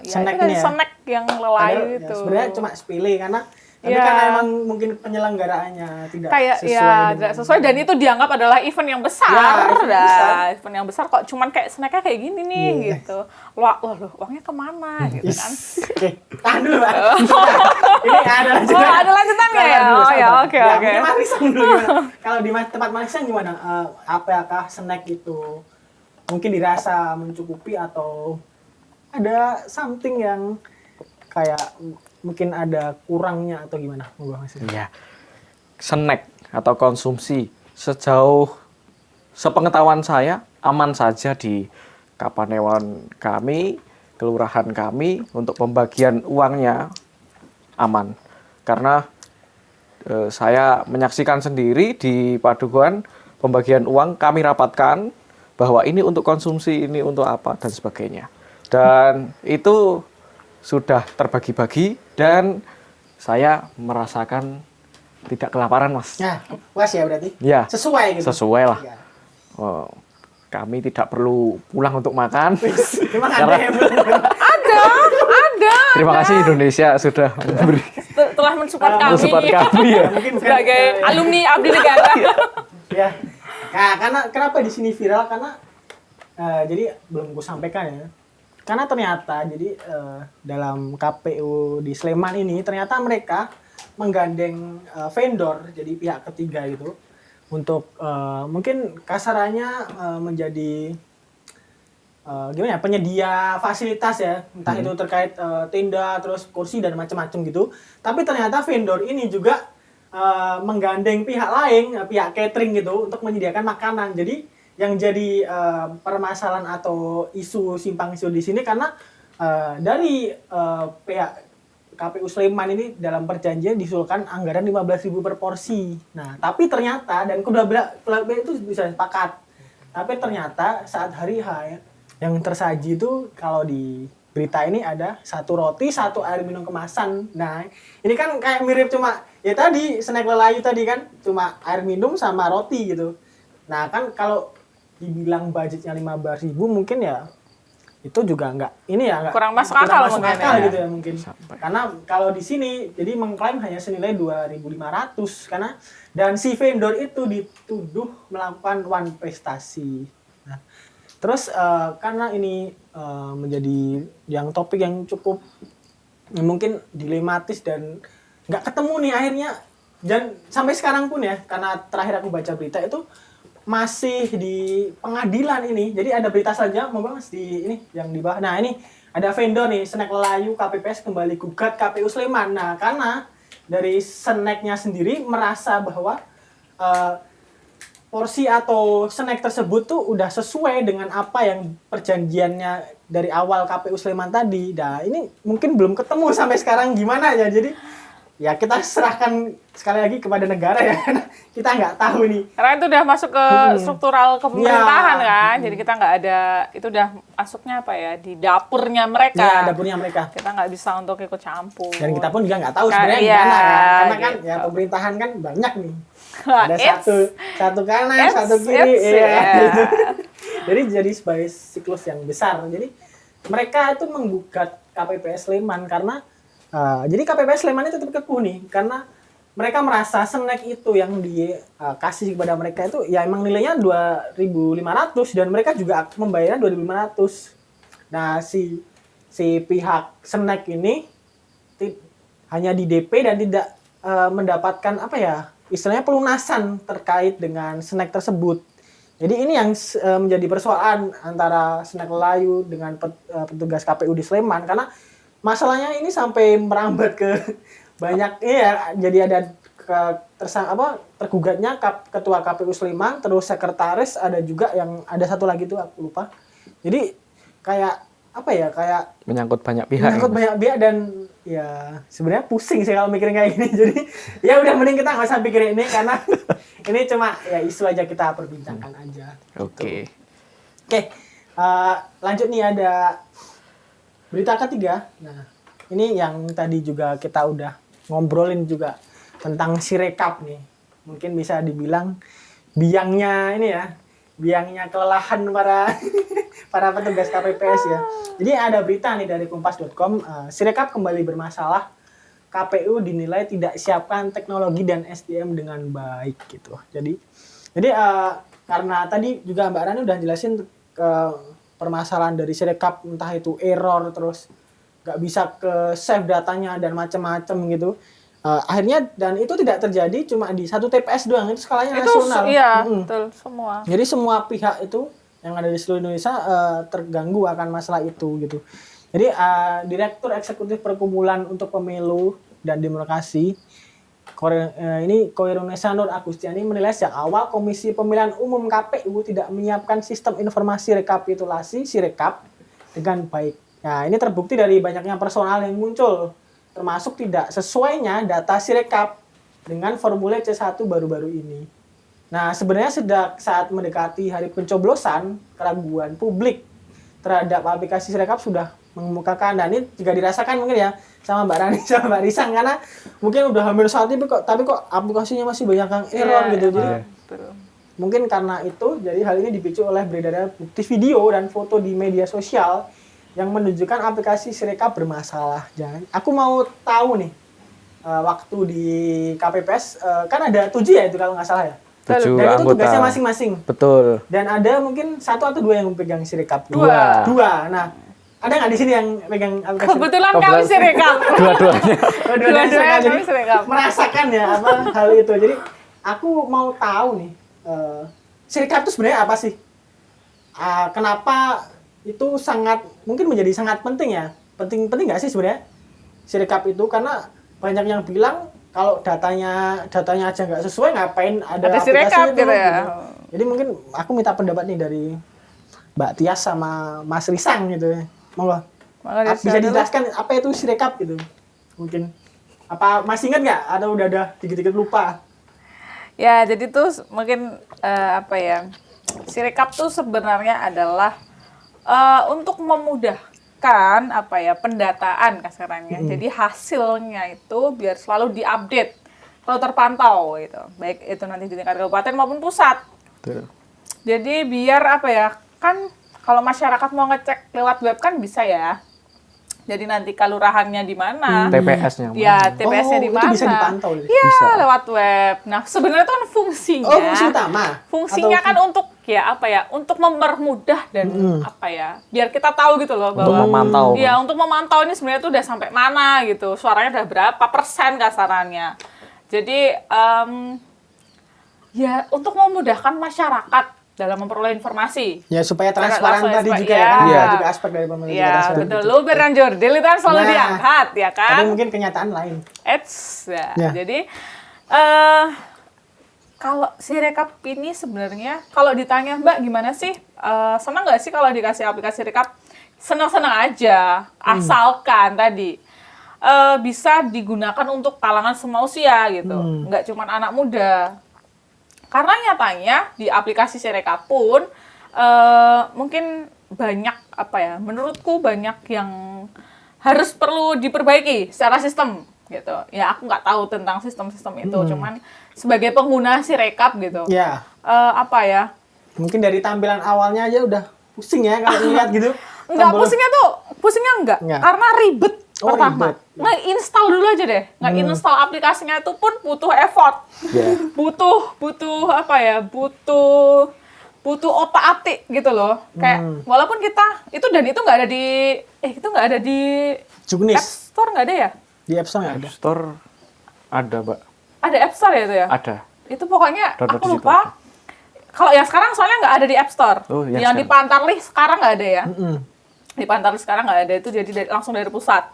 ya Snack itu kan nih ya. snack yang Padahal lelai ya, itu. sebenarnya cuma sepele karena tapi Ya. karena emang mungkin penyelenggaraannya tidak Kayak sesuai ya dengan- tidak sesuai dan itu dianggap adalah event yang besar. Ya, event Dah, besar. event yang besar kok cuman kayak snacknya kayak gini nih gitu. Loh, uangnya kemana gitu kan. Oke, tahan dulu, Pak. Ini ada lanjutannya. Oh, ada lanjutannya ya? Tahan dulu, Oh, ya, sabar. oke, Ya, oke. mungkin Mas Risang dulu gimana? Kalau di tempat Mas Risang gimana? Apakah snack itu mungkin dirasa mencukupi atau ada something yang kayak mungkin ada kurangnya atau gimana? Monggo, Mas Risang. Iya. Snack atau konsumsi sejauh sepengetahuan saya aman saja di Kapanewon kami, kelurahan kami untuk pembagian uangnya aman. Karena saya menyaksikan sendiri di Padukuhan pembagian uang kami rapatkan bahwa ini untuk konsumsi, ini untuk apa dan sebagainya. Dan itu sudah terbagi-bagi dan saya merasakan tidak kelaparan, Mas. Nah, puas ya berarti? Ya, Sesuai gitu. sesuai lah. Ya. Oh, kami tidak perlu pulang untuk makan. Memang ada yang belum. Ada. Terima kasih Indonesia sudah memberi Telah mensupport kami. support kami ya. Mungkin Sebagai alumni abdi negara. ya. Nah, karena kenapa di sini viral karena jadi belum gue sampaikan ya. Karena ternyata jadi dalam KPU di Sleman ini ternyata mereka menggandeng vendor jadi pihak ketiga gitu untuk mungkin kasarannya menjadi gimana ya penyedia fasilitas ya entah itu terkait tenda terus kursi dan macam-macam gitu. Tapi ternyata vendor ini juga menggandeng pihak lain, pihak catering gitu untuk menyediakan makanan. Jadi yang jadi permasalahan atau isu simpang siur di sini karena dari pihak KPU Sleman ini dalam perjanjian diusulkan anggaran 15.000 per porsi. Nah, tapi ternyata dan kedua belah itu bisa sepakat. Tapi ternyata saat hari H ya, yang tersaji itu kalau di berita ini ada 1 roti, 1 air minum kemasan. Nah, ini kan kayak mirip cuma ya tadi snack lelayu tadi kan cuma air minum sama roti gitu. Nah, kan kalau dibilang budgetnya 15.000 mungkin ya itu juga nggak Kurang masuk akal mungkin ya. gitu ya mungkin. Karena kalau di sini jadi mengklaim hanya senilai 2.500 karena dan si vendor itu dituduh melakukan one prestasi. Nah, terus karena ini menjadi yang topik yang cukup mungkin dilematis dan nggak ketemu nih akhirnya dan sampai sekarang pun ya karena terakhir aku baca berita itu masih di pengadilan ini. Jadi ada berita saja mau Mas di ini yang di bawah. Nah, ini ada vendor nih snack lelayu KPPS kembali gugat KPU Sleman. Nah, karena dari snacknya sendiri merasa bahwa porsi atau snack tersebut tuh udah sesuai dengan apa yang perjanjiannya dari awal KPU Sleman tadi. Nah, ini mungkin belum ketemu sampai sekarang gimana ya. Jadi ya kita serahkan sekali lagi kepada negara ya. Kita nggak tahu nih. Karena itu udah masuk ke struktural kepemerintahan kan. Jadi kita nggak ada, itu udah masuknya apa ya, di dapurnya mereka. Ya, dapurnya mereka. Kita nggak bisa untuk ikut campur. Dan kita pun juga nggak tahu sebenarnya Iya, gimana kan. Karena kan gitu. ya pemerintahan kan banyak nih. Wah, Ada satu kanan, it's- satu kiri. it's, Iya. yeah. Jadi sebagai siklus yang besar. Jadi mereka itu menggugat KPPS Sleman karena jadi KPPS Sleman itu tetap kekeh nih karena mereka merasa snack itu yang dikasih kepada mereka itu ya emang nilainya 2.500 dan mereka juga membayarnya 2.500. Nah, si pihak snack ini hanya di DP dan tidak mendapatkan apa ya istilahnya pelunasan terkait dengan snack tersebut. Jadi ini yang menjadi persoalan antara snack lelayu dengan petugas KPU di Sleman karena masalahnya ini sampai merambat ke banyak ya jadi ada tergugatnya ketua KPU Sleman terus sekretaris ada juga yang ada satu lagi tuh aku lupa. Jadi kayak apa ya kayak Menyangkut banyak pihak. banyak pihak dan ya sebenarnya pusing sih kalau mikirin kayak gini. Jadi ya udah mending kita nggak usah pikirin ini karena ini cuma ya isu aja kita perbincangkan aja. Oke. Oke, lanjut nih ada berita ketiga. Nah, ini yang tadi juga kita udah ngobrolin juga tentang Sirekap nih. Mungkin bisa dibilang biangnya ini ya, biangnya kelelahan para para petugas KPPS ya. Jadi ada berita nih dari kompas.com, Sirekap kembali bermasalah. KPU dinilai tidak siapkan teknologi dan SDM dengan baik gitu. Jadi karena tadi juga Mbak Rani udah jelasin permasalahan dari Sirekap entah itu error terus nggak bisa ke save datanya dan macam-macam gitu. Akhirnya dan itu tidak terjadi cuma di satu TPS doang itu skalanya Itu nasional. iya, betul semua. Jadi semua pihak itu yang ada di seluruh Indonesia terganggu akan masalah itu gitu. Jadi Direktur Eksekutif Perkumpulan untuk Pemilu dan Demokrasi ini Koirunesa Nur Agustiani menilai sejak awal Komisi Pemilihan Umum KPU tidak menyiapkan sistem informasi rekapitulasi Sirekap dengan baik. Nah, ini terbukti dari banyaknya personal yang muncul, termasuk tidak sesuainya data Sirekap dengan formulir C1 baru-baru ini. Nah, sebenarnya sejak saat mendekati hari pencoblosan, keraguan publik terhadap aplikasi Sirekap sudah mengemukakan, dan ini juga dirasakan mungkin ya sama Mbak Rani sama Mbak Risang karena mungkin udah hampir saat ini tapi kok aplikasinya masih banyak yang error gitu. Jadi betul. mungkin karena itu, jadi hal ini dipicu oleh beredarnya bukti video dan foto di media sosial yang menunjukkan aplikasi Sirekap bermasalah. Jangan, aku mau tahu nih, waktu di KPPS kan ada 7 ya itu kalau nggak salah ya. 7 Dan itu anggota. tugasnya masing-masing. Betul. Dan ada mungkin 1 atau 2 yang pegang Sirekap. Dua. Nah, ada nggak di sini yang pegang aplikasi? Kebetulan kami Sirekap. Dua-duanya. Dua-duanya Jadi kami Sirekap. merasakan ya apa hal itu. Jadi aku mau tahu nih, Sirekap itu sebenarnya apa sih? Kenapa itu mungkin menjadi sangat penting ya? Penting nggak sih sebenarnya Sirekap itu? Karena banyak yang bilang kalau datanya aja nggak sesuai, ngapain ada aplikasi Sirekap itu gitu ya. gitu. Jadi mungkin aku minta pendapat nih dari Mbak Tias sama Mas Risang gitu ya. Monggo. Bisa dijelaskan apa itu Sirekap gitu? Mungkin. Apa masih ingat nggak? Atau udah ada dikit-dikit lupa? Ya, jadi tuh mungkin apa ya? Sirekap tuh sebenarnya adalah untuk memudahkan apa ya, pendataan kasarannya. Jadi hasilnya itu biar selalu diupdate, selalu terpantau gitu. Baik itu nanti di tingkat kabupaten maupun pusat. Betul. Jadi biar apa ya? Kan kalau masyarakat mau ngecek lewat web kan bisa ya. Jadi nanti kelurahannya di mana? TPS-nya. Ya, TPS-nya di itu mana? bisa dipantau. Iya, Bisa. lewat web. Nah, sebenarnya itu kan fungsinya. Oh, fungsi utama. Fungsinya Atau kan untuk ya apa ya? Untuk mempermudah dan apa ya? Biar kita tahu gitu loh Untuk bahwa memantau. Iya, untuk memantau ini sebenarnya itu udah sampai mana gitu. Suaranya udah berapa persen kasarannya. Jadi ya untuk memudahkan masyarakat dalam memperoleh informasi. Ya supaya transparan Langsung tadi transparan, juga ya kan. iya. Ada juga aspek dari pemerintah Iya, transparan betul. gitu. Luber dan Jordil itu kan selalu Nah, diangkat, ya kan? Tapi mungkin kenyataan lain. Ya. Ya. Jadi kalau Sirekap ini sebenarnya kalau ditanya Mbak gimana sih, senang nggak sih kalau dikasih aplikasi Rekap? Senang-senang aja, asalkan tadi bisa digunakan untuk kalangan semua usia gitu, nggak cuma anak muda. Karena nyatanya di aplikasi Sirekap pun mungkin banyak apa ya? Menurutku banyak yang harus perlu diperbaiki secara sistem gitu. Ya aku nggak tahu tentang sistem-sistem itu, cuman sebagai pengguna Sirekap gitu. Ya. Apa ya? Mungkin dari tampilan awalnya aja udah pusing ya kalau lihat gitu. Enggak, Tombol- pusingnya enggak. Enggak. Karena ribet Oh, pertama. ribet. Nge-install dulu aja deh. Nge-install aplikasinya itu pun butuh effort. Ya. Butuh apa ya? Butuh otak-atik gitu loh. Kayak walaupun kita itu nggak ada di itu nggak ada di App Juknis. Store, nggak ada ya? Di App Store nggak ada. Store ada, Mbak. Ada App Store ya itu ya? Ada. Itu pokoknya Download aku di situ lupa. Kalau yang sekarang soalnya nggak ada di App Store. Oh, yang yang di sekarang. Pantarlih sekarang nggak ada ya. Mm-mm. Di Pantarlih sekarang nggak ada, itu jadi langsung dari pusat.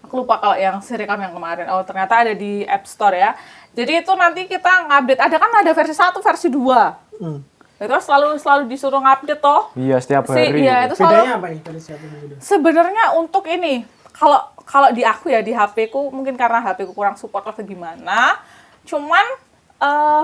Aku lupa kalau yang Sirekap yang kemarin. Oh, ternyata ada di App Store ya. Jadi itu nanti kita ngupdate. Ada kan ada versi 1, versi 2. Itu kan selalu disuruh ngupdate toh. Iya, setiap hari. Iya, itu selalu Bedanya apa nih dari siapa yang beda? sebenarnya untuk ini. Kalau di aku ya, di HP-ku mungkin karena HP-ku kurang support atau gimana. Cuman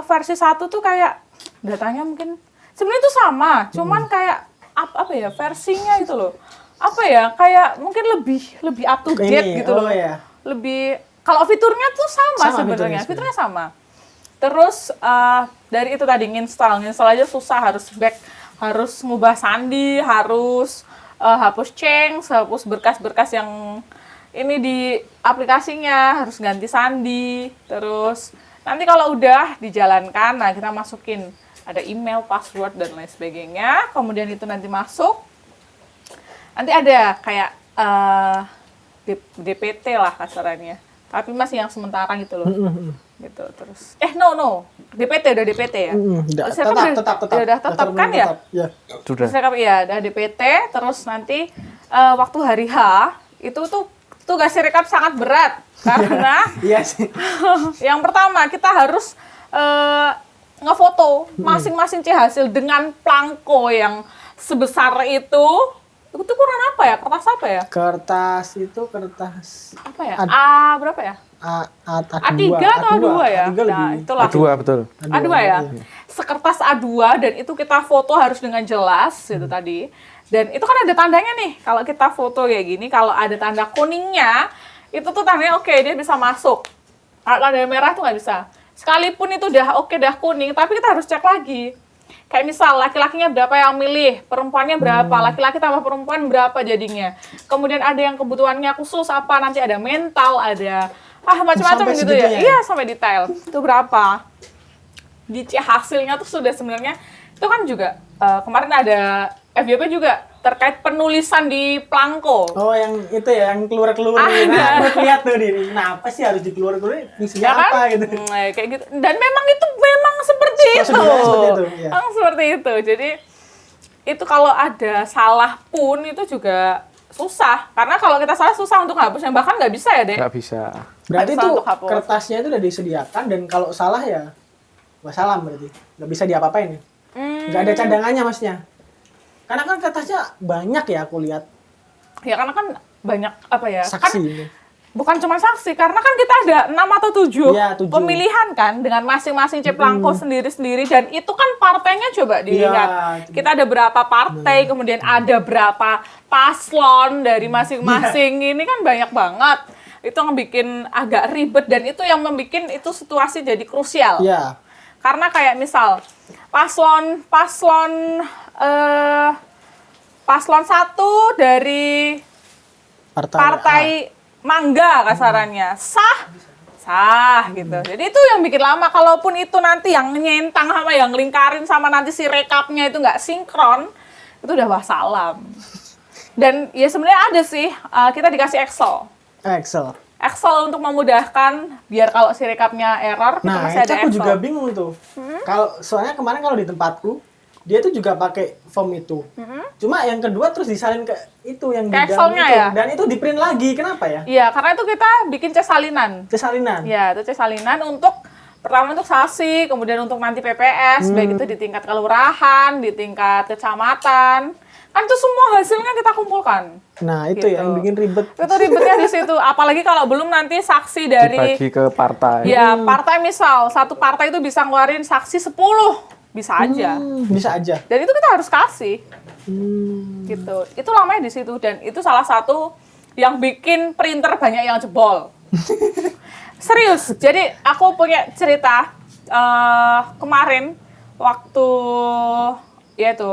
versi 1 tuh kayak datanya mungkin sebenarnya itu sama, cuman kayak apa ya, versinya itu loh. Apa ya, kayak mungkin lebih up to date Ini, gitu loh. ya. Lebih kalau fiturnya tuh sama Sama sebenarnya. fiturnya Fiturnya sama. Terus dari itu tadi nginstal aja susah, harus harus ngubah sandi, harus hapus change, hapus berkas-berkas yang ini di aplikasinya, harus ganti sandi. Terus nanti kalau udah dijalankan, nah kita masukin ada email, password dan lain sebagainya. Kemudian itu nanti masuk. Nanti ada kayak DPT lah kasarannya. Tapi masih yang sementara gitu loh. Gitu terus. No. DPT udah DPT ya. Udah, Sirekap tetap. udah tetap kan ya? Ya. Sudah. Sirekap iya, ada DPT, terus nanti waktu hari H itu tuh tugas Sirekap sangat berat karena Iya sih. yang pertama kita harus ngefoto masing-masing C hasil dengan plangko yang sebesar itu. Itu ukuran apa ya? Kertas apa ya? Kertas Apa ya? Ad- Berapa ya? A3 A3 atau A2 ya? A3 Nah, lebih. itulah. A2, betul. A2 ya. Sekertas A2 dan itu kita foto harus dengan jelas itu tadi. Dan itu kan ada tandanya nih. Kalau kita foto kayak gini, kalau ada tanda kuningnya, itu tuh tandanya oke, dia bisa masuk. Kalau tanda merah tuh nggak bisa. Sekalipun itu udah oke, udah kuning, tapi kita harus cek lagi. Kayak misal laki-lakinya berapa yang milih, perempuannya berapa, laki-laki tambah perempuan berapa jadinya. Kemudian ada yang kebutuhannya khusus apa, nanti ada mental, ada macam-macam Sampai gitu ya. segitunya ya? Iya, sampai detail. Itu berapa. Hasilnya tuh sudah sebenarnya itu kan juga kemarin ada FYP juga terkait penulisan di Plangko. Oh, yang itu ya, yang keluar-keluar. Ada. Nah, aku lihat tuh nih, kenapa sih harus dikeluar-keluar? Fungsinya Ya kan? apa gitu? Kayak gitu. Dan memang itu memang seperti itu. Prosedurnya seperti itu, ya. Memang seperti itu. Jadi itu kalau ada salah pun itu juga susah. Karena kalau kita salah susah untuk hapusnya, bahkan nggak bisa ya, Dek. Nggak bisa. Berarti Susah tuh untuk hapus. kertasnya itu udah disediakan dan kalau salah ya wassalam berarti. Nggak bisa diapa-apain ya? Nggak ada cadangannya maksudnya. Karena kan kertasnya banyak ya aku lihat. Ya karena kan banyak apa ya? Saksi Kan ini. bukan cuma saksi, karena kan kita ada 6 atau 7 Iya, 7. pemilihan kan dengan masing-masing ceplangko sendiri-sendiri, dan itu kan partainya coba dilihat. Iya. Kita ada berapa partai, kemudian ada berapa paslon dari masing-masing. Ini kan banyak banget. Itu yang bikin agak ribet dan itu yang membuat itu situasi jadi krusial. Iya. Karena kayak misal paslon satu dari partai Mangga kasarannya sah gitu. Jadi itu yang bikin lama. Kalaupun itu nanti yang nyentang sama yang lingkarin sama nanti si rekapnya itu nggak sinkron, itu udah wassalam. Dan ya sebenarnya ada sih, kita dikasih Excel untuk memudahkan biar kalau si rekapnya error, kita Nah, masih itu ada aku Excel. juga bingung tuh. Soalnya kemarin kalau di tempatku, dia tuh juga pakai form itu. Cuma yang kedua terus disalin ke itu yang Ke di dalam Excelnya itu. ya? Dan itu di print lagi. Kenapa ya? Iya, karena itu kita bikin salinan. Kesalinan. Ya, itu salinan untuk pertama untuk saksi, kemudian untuk nanti PPS, baik itu di tingkat kelurahan, di tingkat kecamatan. Kan itu semua hasilnya kita kumpulkan. Nah, itu ya Gitu. yang bikin ribet. Itu ribetnya di situ. Apalagi kalau belum nanti saksi dari Dibagi ke partai. ya partai, misal satu partai itu bisa ngeluarin saksi 10, bisa aja. Bisa aja. Dan itu kita harus kasih. Gitu. Itu lamanya di situ, dan itu salah satu yang bikin printer banyak yang jebol. Serius. Jadi aku punya cerita kemarin waktu ya itu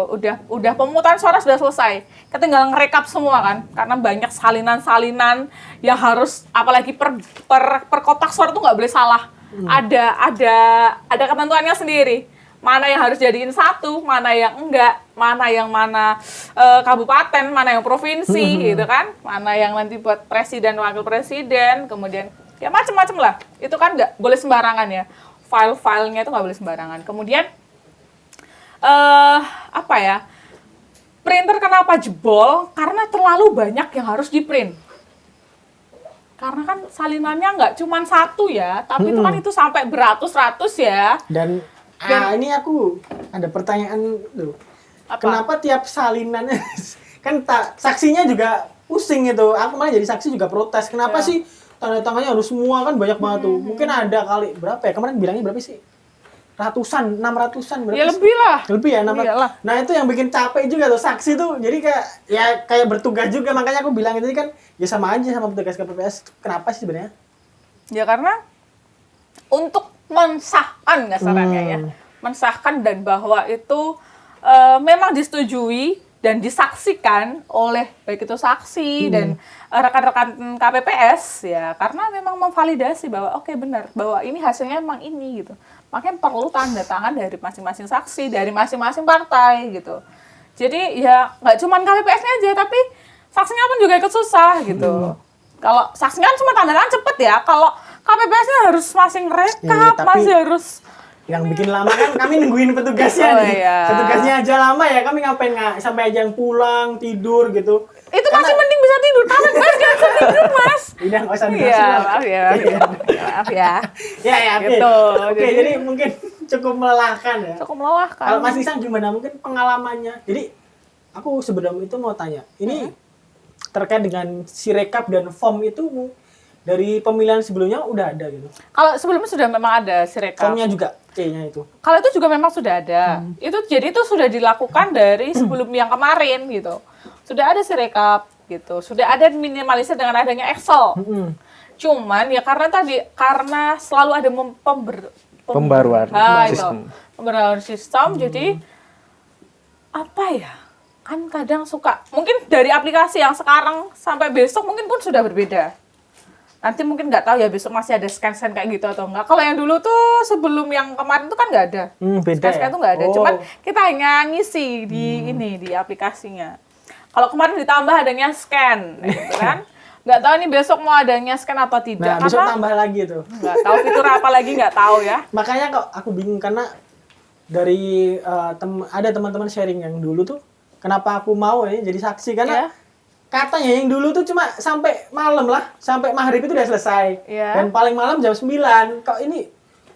udah pemungutan suara sudah selesai. Kita tinggal ngerekap semua kan, karena banyak salinan-salinan yang harus, apalagi per kotak suara tuh nggak boleh salah. Ada ketentuannya sendiri. Mana yang harus jadiin satu, mana yang enggak, mana yang kabupaten, mana yang provinsi gitu kan, mana yang nanti buat presiden, wakil presiden, kemudian ya macem-macem lah. Itu kan nggak boleh sembarangan ya. File-filenya itu nggak boleh sembarangan. Kemudian apa ya? Printer kenapa jebol? Karena terlalu banyak yang harus di-print. Karena kan salinannya nggak cuma satu ya, tapi itu kan itu sampai beratus-ratus ya. Dan ini aku ada pertanyaan tuh. Apa? Kenapa tiap salinan kan saksinya juga pusing gitu. Aku malah jadi saksi juga protes. Kenapa sih tanda tangannya harus semua, kan banyak banget tuh. Mungkin ada kali berapa ya? Kemarin bilangnya berapa sih? Ratusan, 600-an berapa Ya sih? lebih lah. Lebih ya, 600. Iyalah. Nah, itu yang bikin capek juga tuh saksi tuh. Jadi kayak bertugas juga. Makanya aku bilang itu kan ya sama aja sama petugas KPPS. Kenapa sih sebenarnya? Ya karena untuk mensahkan kasarannya ya. Mensahkan dan bahwa itu memang disetujui dan disaksikan oleh baik itu saksi dan rekan-rekan KPPS ya, karena memang memvalidasi bahwa oke, benar bahwa ini hasilnya memang ini gitu. Makanya perlu tanda tangan dari masing-masing saksi, dari masing-masing partai gitu. Jadi ya nggak cuma KPPS-nya aja, tapi saksinya pun juga ikut susah gitu. Kalau saksinya kan cuma tanda tangan cepet ya, kalau KPPS-nya harus masih ngerekap, tapi masih harus. yang bikin lama kan kami nungguin petugasnya Oh, nih. iya. Petugasnya aja lama ya, kami ngapain nggak sampai aja yang pulang, tidur gitu. Itu masih mending bisa tidur, KPPS nggak bisa tidur, Mas. Udah nggak usah Iya, dijelasin lah. maaf ya. Maaf ya. Ya, oke. Gitu. Oke, jadi mungkin cukup melelahkan ya. Cukup melelahkan. Kalau Mas Isan gimana mungkin pengalamannya? Jadi aku sebelum itu mau tanya, ini terkait dengan Sirekap dan form itu dari pemilihan sebelumnya udah ada gitu. Kalau sebelumnya sudah memang ada Sirekap. Formnya juga C-nya itu. Kalau itu juga memang sudah ada. Itu sudah dilakukan dari sebelum yang kemarin gitu. Sudah ada Sirekap gitu. Sudah ada minimalisir dengan adanya Excel. Cuman ya karena selalu ada Pembaruan Nah, sistem. itu. Pembaruan sistem, jadi apa ya? Kan kadang suka mungkin dari aplikasi yang sekarang sampai besok mungkin pun sudah berbeda. Nanti mungkin nggak tahu ya besok masih ada scan-scan kayak gitu atau enggak. Kalau yang dulu tuh sebelum yang kemarin tuh kan nggak ada. Beda Scan-scan ya? tuh nggak ada. Oh. Cuman kita hanya ngisi di ini di aplikasinya. Kalau kemarin ditambah adanya scan, gitu kan? Nggak tahu nih besok mau adanya scan atau tidak. Nah, besok Karena tambah lagi tuh. nggak tahu fitur apa lagi nggak tahu ya. Makanya kok aku bingung karena dari ada teman-teman sharing yang dulu tuh kenapa aku mau ya jadi saksi karena Ya. katanya yang dulu tuh cuma sampai malam lah, sampai maghrib itu udah selesai. Iya. Dan paling malam jam 9. Kok ini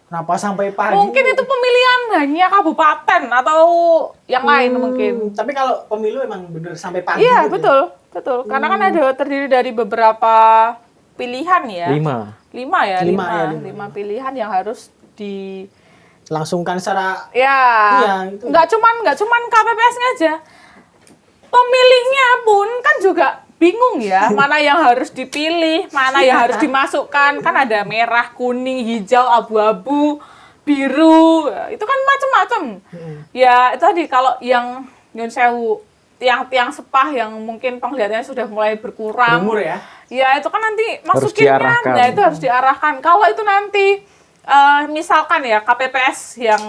kenapa sampai pagi? Mungkin itu pemilihan hanya kabupaten atau yang lain mungkin. Tapi kalau pemilu emang bener sampai pagi Iya, gitu ya? betul. Betul. Karena kan ada terdiri dari beberapa pilihan ya. 5. 5 ya, Lima 5. ya, 5 pilihan yang harus Langsungkan secara ya. Iya, itu. Nggak cuman KPPS-nya aja. Pemilihnya pun kan juga bingung ya, mana yang harus dipilih, mana yang harus dimasukkan. Kan ada merah, kuning, hijau, abu-abu, biru. Itu kan macam-macam. Ya, itu tadi kalau yang nyun sewu, tiang-tiang sepah yang mungkin penglihatannya sudah mulai berkurang. umur ya. Ya, itu kan nanti masukinnya, diarahkan. ya itu harus diarahkan. Kalau itu nanti misalkan ya KPPS yang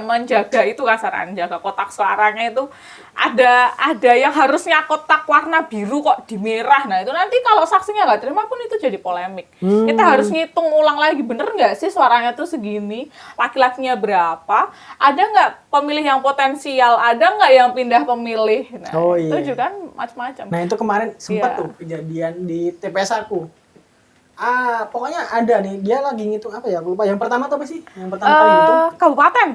menjaga itu kasaran, jaga kotak suaranya itu ada yang harusnya kotak warna biru kok di merah. Nah, itu nanti kalau saksinya nggak terima pun itu jadi polemik. Kita harus ngitung ulang lagi, bener nggak sih suaranya tuh segini, laki-lakinya berapa, ada nggak pemilih yang potensial, ada nggak yang pindah pemilih. Nah, Oh, itu iya. juga kan macam-macam. Nah, itu kemarin sempat Iya. tuh kejadian di TPS aku. Pokoknya ada nih, dia lagi ngitung apa ya? Aku lupa. Yang pertama tuh apa sih? Yang pertama kali itu Kabupaten,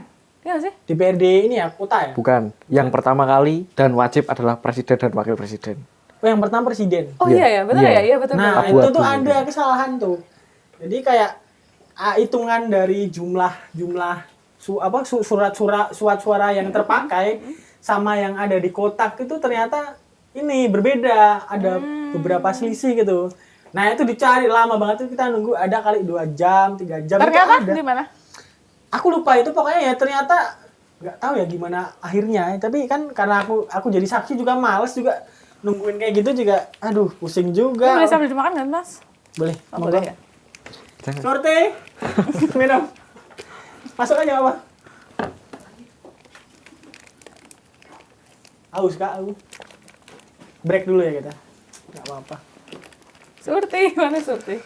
iya nggak sih? DPRD ini ya, kota ya? Bukan. Yang pertama kali dan wajib adalah presiden dan wakil presiden. Oh, yang pertama presiden. Oh Iya. iya ya, betul Iya. ya, iya betul. Nah, betul. itu tuh Abu-abu. ada kesalahan tuh. Jadi kayak hitungan dari jumlah surat suara yang terpakai sama yang ada di kotak itu ternyata ini berbeda, ada beberapa selisih gitu. Nah, itu dicari lama banget tuh, kita nunggu ada kali 2 jam, 3 jam itu Ternyata ada. di mana? Aku lupa itu pokoknya ya ternyata nggak tahu ya gimana akhirnya. Tapi kan karena aku jadi saksi juga males juga nungguin kayak gitu juga. Aduh, pusing Ini juga. boleh sambil dimakan kan, Mas? Boleh. Oh, monggo. boleh ya. Jangan. Sorte. Minum. Masuk aja apa? Aus Kak, aku. Break dulu ya kita. Nggak apa-apa. Surti, mana Surti?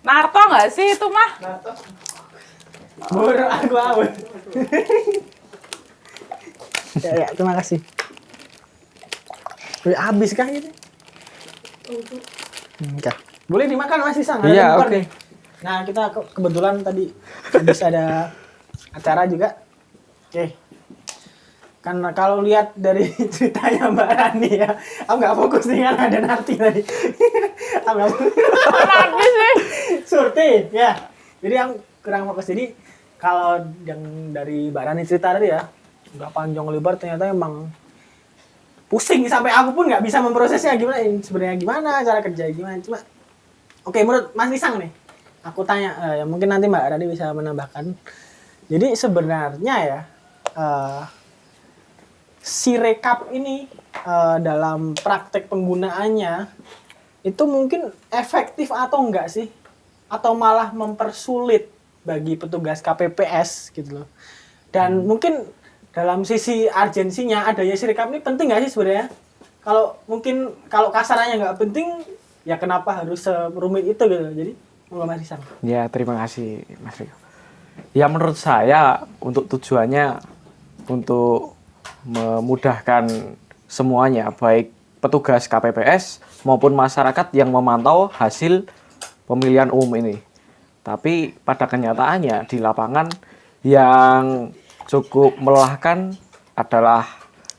Narto nggak sih itu mah? Boro aku aus. Ya, terima kasih. Udah habis kah gitu? Oke. Boleh dimakan Mas Isang? Ada Iya, di depan oke. nih. Nah, kita kebetulan tadi habis ada acara juga. Oke. Karena kalau lihat dari ceritanya Mbak Rani ya, aku nggak fokus nih kan ada Narti tadi. Aku nggak fokus. Nanti sih. Surti, ya. Jadi aku kurang fokus. Jadi kalau yang dari Mbak Rani cerita tadi ya, nggak panjang lebar ternyata emang pusing sampai aku pun nggak bisa memprosesnya gimana sebenarnya gimana cara kerja gimana cuma oke menurut Mas Isang nih aku tanya ya mungkin nanti Mbak Rani bisa menambahkan jadi sebenarnya ya si rekap ini dalam praktek penggunaannya itu mungkin efektif atau enggak sih atau malah mempersulit bagi petugas KPPS gitu loh dan mungkin dalam sisi urgensinya adanya si rekap ini penting nggak sih sebenarnya? Kalau mungkin kalau kasarannya nggak penting, ya kenapa harus serumit itu gitu? Jadi monggo Mas Isang. Ya, terima kasih Mas Rio. Ya, menurut saya untuk tujuannya untuk memudahkan semuanya, baik petugas KPPS maupun masyarakat yang memantau hasil pemilihan umum ini. Tapi pada kenyataannya di lapangan yang cukup melelahkan adalah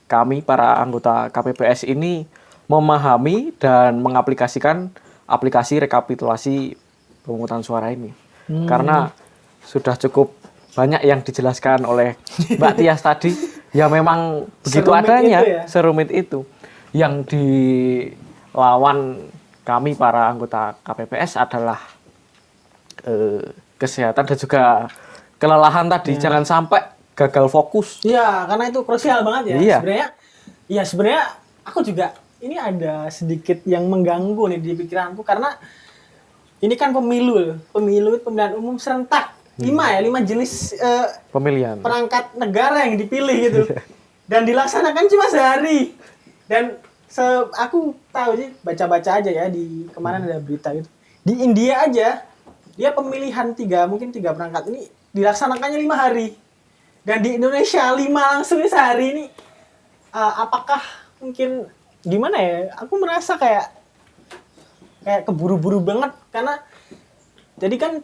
kami para anggota KPPS ini memahami dan mengaplikasikan aplikasi rekapitulasi pemungutan suara ini. Karena sudah cukup banyak yang dijelaskan oleh Mbak Tias tadi, ya memang begitu Serumit adanya, itu ya? serumit itu. Yang dilawan kami para anggota KPPS adalah kesehatan dan juga kelelahan tadi. Jangan sampai gagal fokus. Iya, karena itu krusial banget ya. Iya. Sebenarnya aku juga ini ada sedikit yang mengganggu nih di pikiranku karena ini kan pemilihan umum serentak. 5 jenis Pemilihan. perangkat negara yang dipilih gitu. Dan dilaksanakan cuma sehari. Dan aku tahu sih, baca-baca aja ya di kemarin ada berita gitu. Di India aja dia pemilihan mungkin tiga perangkat ini dilaksanakannya 5 hari. Dan di Indonesia 5 langsung sehari ini. Apakah mungkin gimana ya? Aku merasa kayak keburu-buru banget karena jadi kan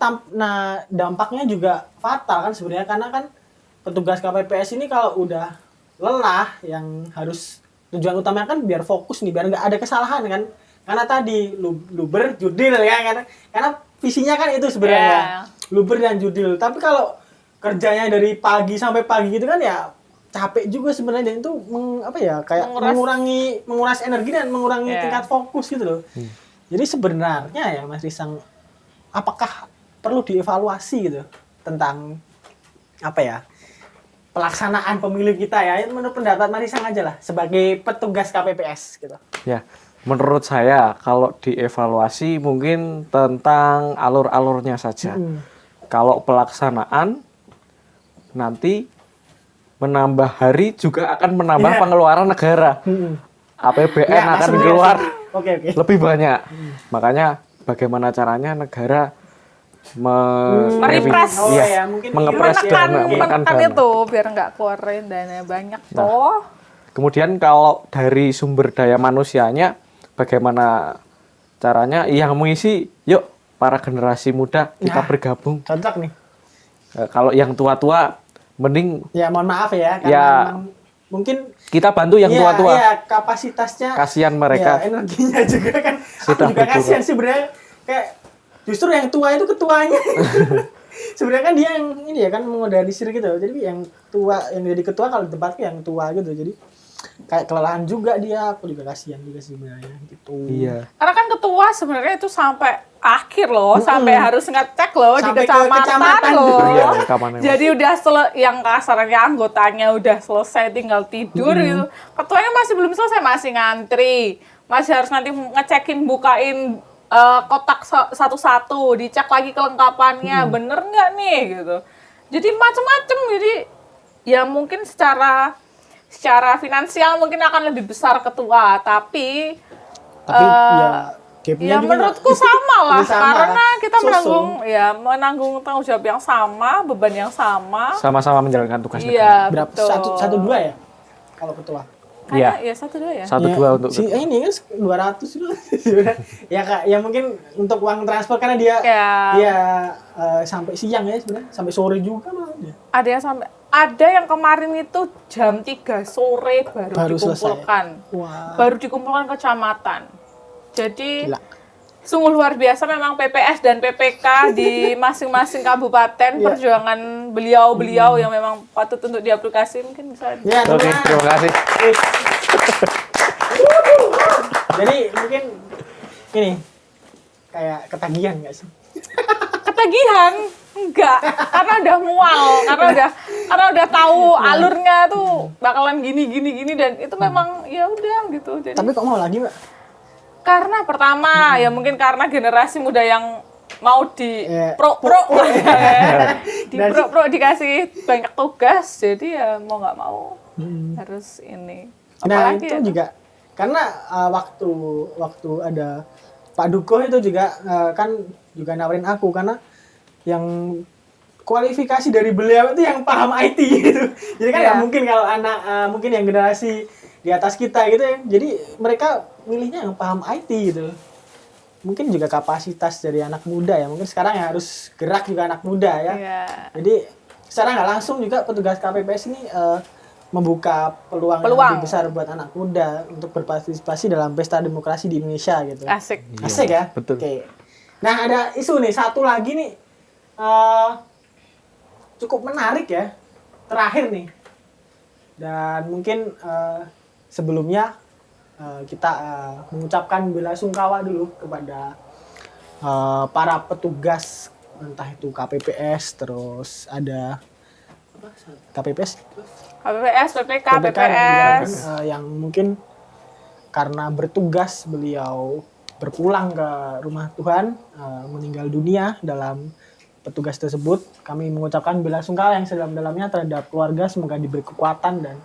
dampaknya juga fatal kan sebenarnya karena kan petugas KPPS ini kalau udah lelah yang harus tujuan utamanya kan biar fokus nih, biar nggak ada kesalahan kan. Karena tadi luber judil ya karena visinya kan itu sebenarnya. Luber dan judil. Tapi kalau kerjanya dari pagi sampai pagi gitu kan ya capek juga sebenarnya, dan itu menguras energi dan mengurangi tingkat fokus gitu loh. Jadi sebenarnya ya Mas Risang, apakah perlu dievaluasi gitu tentang pelaksanaan pemilu kita ya? Menurut pendapat Mas Risang aja lah sebagai petugas KPPS gitu. Ya, menurut saya kalau dievaluasi mungkin tentang alur-alurnya saja. Kalau pelaksanaan nanti menambah hari juga akan menambah pengeluaran negara. APBN akan keluar lebih banyak. Makanya bagaimana caranya negara merepres, mengepres dana, menekan itu biar nggak keluarin dana banyak toh. Kemudian kalau dari sumber daya manusianya, bagaimana caranya yang mengisi? Yuk para generasi muda kita bergabung. Cocok nih. Kalau yang tua-tua, mending ya mohon maaf ya, karena mungkin kita bantu yang tua-tua. Iya, kapasitasnya. Kasihan mereka. Ya, energinya juga kan. Sudah aku juga kasihan sih sebenarnya. Kayak justru yang tua itu ketuanya. Sebenarnya kan dia yang ini ya kan mengorganisir gitu. Jadi yang tua, yang jadi ketua kalau di tempatku yang tua gitu. Jadi kayak kelelahan juga dia. Aku juga kasihan juga sih sebenarnya gitu. Iya. Karena kan ketua sebenarnya itu sampai akhir loh, sampai harus ngecek loh Sampai di kecamatan loh. Iya, Jadi udah yang kasarnya anggotanya udah selesai tinggal tidur gitu. Ketuanya masih belum selesai, masih ngantri. Masih harus nanti ngecekin, bukain kotak satu-satu, dicek lagi kelengkapannya, bener nggak nih gitu. Jadi macem-macem, jadi ya mungkin secara finansial mungkin akan lebih besar ketua, tapi ya menurutku sama lah, karena kita menanggung tanggung jawab yang sama, beban yang sama-sama menjalankan tugas negara. Iya, berapa? betul. 1-2 ya kalau ketua. Kayaknya ya 1-2 ya. 1-2 untuk ini kan 200 dulu. ya mungkin untuk uang transport karena dia sampai siang ya sebenarnya, sampai sore juga malah dia. Ada yang kemarin itu jam 3 sore baru dikumpulkan. Baru dikumpulkan kecamatan. Jadi sungguh luar biasa memang PPS dan PPK di masing-masing kabupaten. Perjuangan beliau-beliau yang memang patut untuk diaplikasi, mungkin bisa. Oke, terima kasih. Jadi mungkin ini kayak ketagihan nggak sih? Ketagihan? Enggak, karena udah mual, karena udah tahu alurnya tuh bakalan gini dan itu memang ya udah gitu. Jadi, tapi kok mau lagi, Mbak? Karena pertama ya mungkin karena generasi muda yang mau di pro dikasih banyak tugas, jadi ya mau nggak mau harus ini. Apalagi itu juga karena waktu ada Pak Duko itu juga kan juga nawarin aku, karena yang kualifikasi dari beliau itu yang paham IT gitu. Jadi kan nggak mungkin kalau anak mungkin yang generasi di atas kita gitu ya. Jadi mereka milihnya yang paham IT gitu. Mungkin juga kapasitas dari anak muda ya. Mungkin sekarang ya harus gerak juga anak muda ya. Jadi secara nggak langsung juga petugas KPPS ini membuka peluang yang lebih besar buat anak muda untuk berpartisipasi dalam pesta demokrasi di Indonesia gitu. Asik ya? Betul. Oke. Nah ada isu nih, satu lagi nih cukup menarik ya, terakhir nih. Dan mungkin sebelumnya kita mengucapkan bela sungkawa dulu kepada para petugas, entah itu KPPS, terus ada KPPS KPPS, PPK, PPK PPS. yang mungkin karena bertugas beliau berpulang ke rumah Tuhan, meninggal dunia dalam petugas tersebut. Kami mengucapkan bela sungkawa yang sedalam-dalamnya terhadap keluarga, semoga diberi kekuatan dan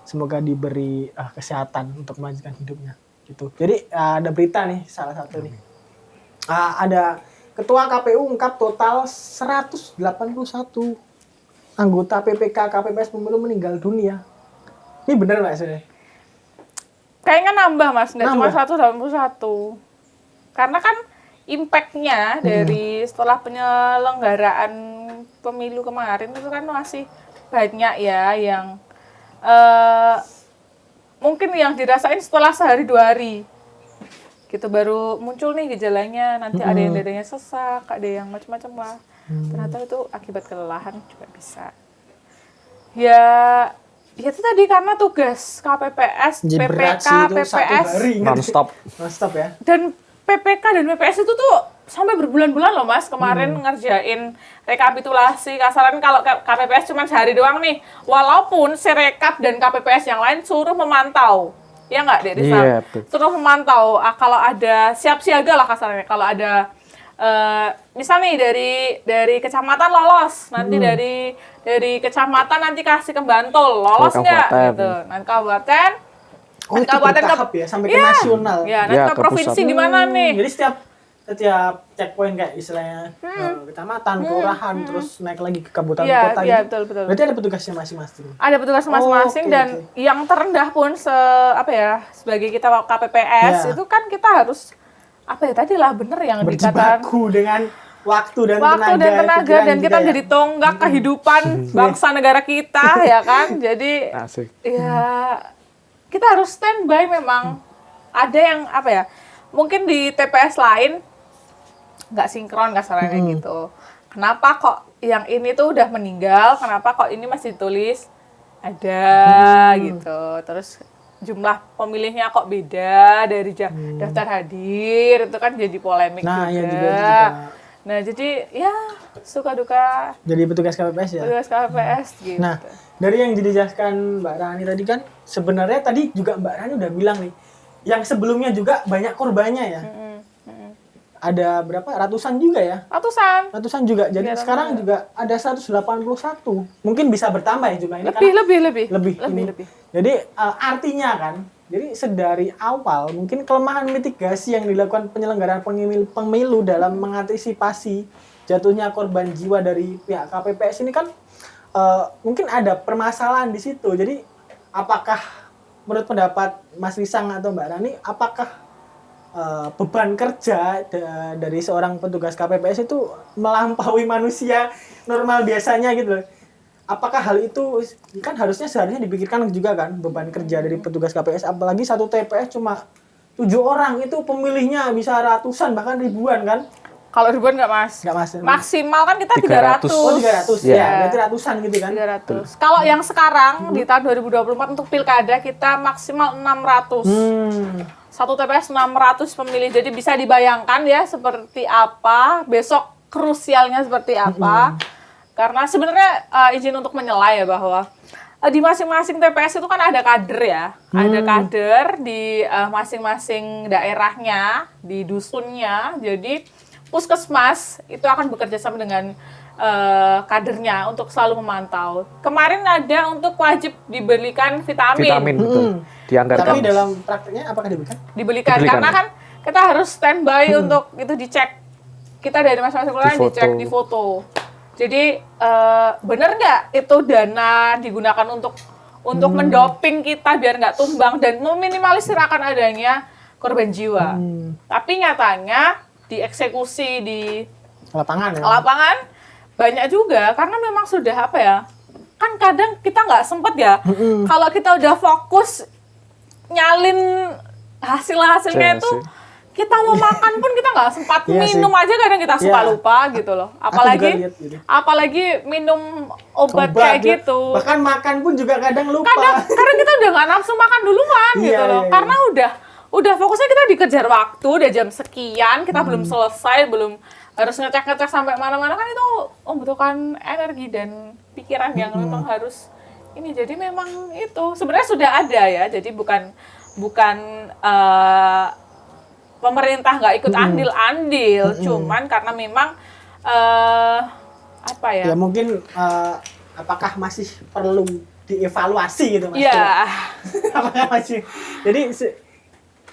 semoga diberi kesehatan untuk melanjutkan hidupnya. Gitu. Jadi ada berita nih, salah satu nih. Ada Ketua KPU ungkap total 181 anggota PPK KPPS pemilu meninggal dunia. Ini benar nggak sih? Kayaknya nambah Mas, nggak cuma Nambah? 181. Karena kan impact-nya dari setelah penyelenggaraan pemilu kemarin itu kan masih banyak ya yang mungkin yang dirasain setelah sehari 2 hari. Gitu baru muncul nih gejalanya, nanti ada yang dadanya sesak, ada yang macam-macam lah. Ternyata itu akibat kelelahan juga bisa. Ya itu tadi karena tugas KPPS, Jebret PPK, sih itu satu PPS, hari, Non-stop. non-stop ya. dan PPK dan PPS itu tuh sampai berbulan-bulan loh Mas. Kemarin ngerjain rekapitulasi, kasaran kalau KPPS cuma sehari doang nih. Walaupun Sirekap dan KPPS yang lain suruh memantau. Ya nggak, Dek Rizal? Iya, betul. Suruh memantau. Kalau ada siap siaga lah kasarnya. Kalau ada misal nih dari kecamatan lolos, nanti dari kecamatan nanti kasih ke Bantul, lolos nggak Kabupaten. gitu. Nanti kabupaten, Oh, itu kabupaten bertahap ya, sampai ke nasional. ya nanti Ya, ke ke provinsi pusat. di mana nih? Jadi setiap checkpoint kayak istilahnya kecamatan, kelurahan, terus naik lagi ke kabupaten Iya, kota iya, gitu. betul. Berarti ada petugasnya masing-masing. Ada petugas masing-masing Oke, dan oke. yang terendah pun sebagai kita KPPS Ya. itu kan kita harus tadi lah bener yang dikatakan Berjibaku dengan waktu dan waktu dan tenaga pikiran dan kita ya. jadi tonggak kehidupan bangsa negara kita ya kan. Jadi Asik. ya kita harus standby memang. Ada yang mungkin di TPS lain nggak sinkron kasarnya kayak gitu. Kenapa kok yang ini tuh udah meninggal, kenapa kok ini masih ditulis ada gitu. Terus jumlah pemilihnya kok beda dari daftar hadir, itu kan jadi polemik Nah, juga. ya juga. Nah, jadi ya suka duka Jadi petugas KPPS ya. petugas KPPS gitu. Nah, dari yang dijelaskan Mbak Rani tadi kan, sebenarnya tadi juga Mbak Rani udah bilang nih, yang sebelumnya juga banyak korbannya ya. Ada berapa? Ratusan juga ya? Ratusan. Ratusan juga. Jadi Iya, sekarang juga ada 181. Mungkin bisa bertambah ya juga ini Lebih. lebih. Jadi artinya kan, jadi sedari awal mungkin kelemahan mitigasi yang dilakukan penyelenggaraan pemilu dalam mengantisipasi jatuhnya korban jiwa dari pihak KPPS ini kan mungkin ada permasalahan di situ. Jadi apakah menurut pendapat Mas Risang atau Mbak Rani, apakah beban kerja dari seorang petugas KPPS itu melampaui manusia normal biasanya gitu loh? Apakah hal itu kan harusnya seharusnya dipikirkan juga kan, beban kerja dari petugas KPPS, apalagi satu TPS cuma 7 orang, itu pemilihnya bisa ratusan bahkan ribuan kan? Kalau ribuan nggak Mas? Nggak Mas. Maksimal kan kita 300. 300. Oh 300 Iya. ya, berarti ratusan gitu kan? 300. Kalau yang sekarang di tahun 2024 untuk pilkada kita maksimal 600. Satu TPS 600 pemilih. Jadi bisa dibayangkan ya seperti apa besok krusialnya seperti apa. Karena sebenarnya izin untuk menyela ya bahwa di masing-masing TPS itu kan ada kader ya. Ada kader di masing-masing daerahnya, di dusunnya. Jadi puskesmas itu akan bekerja sama dengan kadernya untuk selalu memantau. Kemarin ada untuk wajib diberikan Vitamin betul. Dianggarkan. Tapi dalam prakteknya apakah diberikan? Dibelikan. Dibelikan, Karena ya? kan kita harus standby untuk itu dicek. Kita dari masing-masing kelurahan Difoto. dicek, difoto. Jadi benar nggak itu dana digunakan untuk mendoping kita biar nggak tumbang dan meminimalisir akan adanya korban jiwa. Tapi nyatanya dieksekusi di Lapangan ya? lapangan banyak juga karena memang sudah kan kadang kita nggak sempet ya kalau kita udah fokus nyalin hasilnya itu kita mau makan pun kita nggak sempat Iya minum sih. aja kadang kita suka Iya. lupa gitu loh Aku juga apalagi lihat gitu. minum obat kayak juga. gitu Bahkan makan pun juga kadang lupa. kadang kita udah nggak nafsu makan duluan Iya, gitu loh iya, iya. karena udah fokusnya kita dikejar waktu udah jam sekian kita belum selesai belum harus ngecek sampai mana-mana kan itu membutuhkan energi dan pikiran yang memang harus ini. Jadi memang itu sebenarnya sudah ada ya. Jadi bukan pemerintah nggak ikut andil-andil, cuman karena memang apa ya? Ya mungkin apakah masih perlu dievaluasi gitu Mas? Iya. Apakah masih? Jadi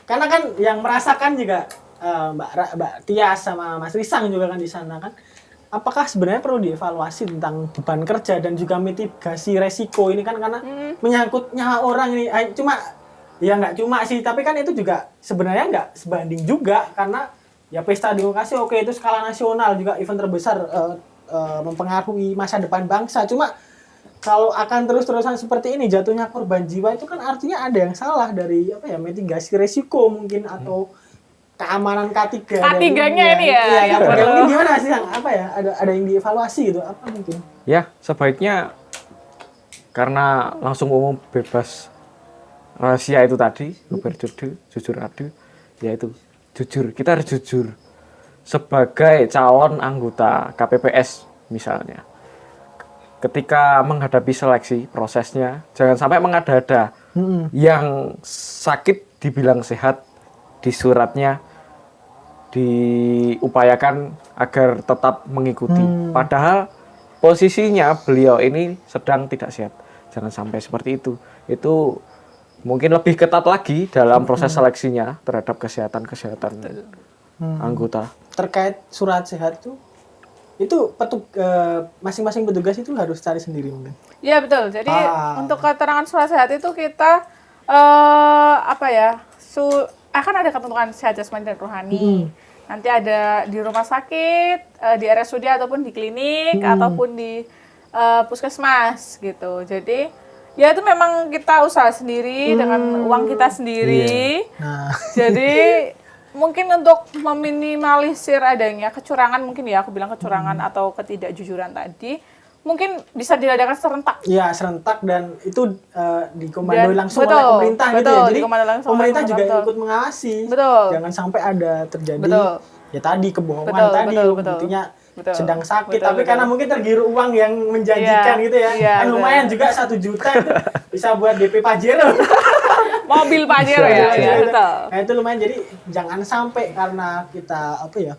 karena kan yang merasakan juga Mbak Tias sama Mas Risang juga kan di sana kan. Apakah sebenarnya perlu dievaluasi tentang beban kerja dan juga mitigasi resiko ini kan karena menyangkut nyawa orang ini. Cuma ya nggak cuma sih, tapi kan itu juga sebenarnya nggak sebanding juga karena ya pesta demokrasi oke itu skala nasional juga event terbesar mempengaruhi masa depan bangsa. Cuma kalau akan terus-terusan seperti ini jatuhnya korban jiwa itu kan artinya ada yang salah dari apa ya mitigasi resiko mungkin atau keamanan K3. K3-nya ini ya, iya, yang mungkin perlu. gimana sih yang apa ya ada yang dievaluasi gitu apa mungkin? Ya, sebaiknya karena langsung umum bebas rahasia itu tadi, jujur adu, yaitu jujur. Kita harus jujur sebagai calon anggota KPPS misalnya. Ketika menghadapi seleksi prosesnya, jangan sampai mengada-ada. Yang sakit dibilang sehat, di suratnya diupayakan agar tetap mengikuti. Padahal posisinya beliau ini sedang tidak sehat. Jangan sampai seperti itu. Itu mungkin lebih ketat lagi dalam proses seleksinya terhadap kesehatan anggota. Terkait surat sehat itu masing-masing petugas itu harus cari sendiri mungkin. Iya betul. Jadi untuk keterangan surat sehat itu kita apa ya? Akan ada ketentuan sehat jasmani dan rohani. Nanti ada di rumah sakit, di RSUD ataupun di klinik ataupun di puskesmas gitu. Jadi ya itu memang kita usaha sendiri dengan uang kita sendiri. Jadi mungkin untuk meminimalisir adanya kecurangan mungkin ya aku bilang kecurangan atau ketidakjujuran tadi mungkin bisa diadakan serentak. Iya, serentak dan itu dikomandoi langsung oleh pemerintah gitu ya. Jadi pemerintah juga ikut mengawasi. Jangan sampai ada terjadi ya tadi kebohongan tadi buktinya sedang sakit tapi karena mungkin tergiur uang yang menjanjikan gitu ya. Kan lumayan juga 1 juta itu bisa buat DP Pajero. Mobil Pajero ya, betul. Nah, itu lumayan jadi jangan sampai karena kita apa ya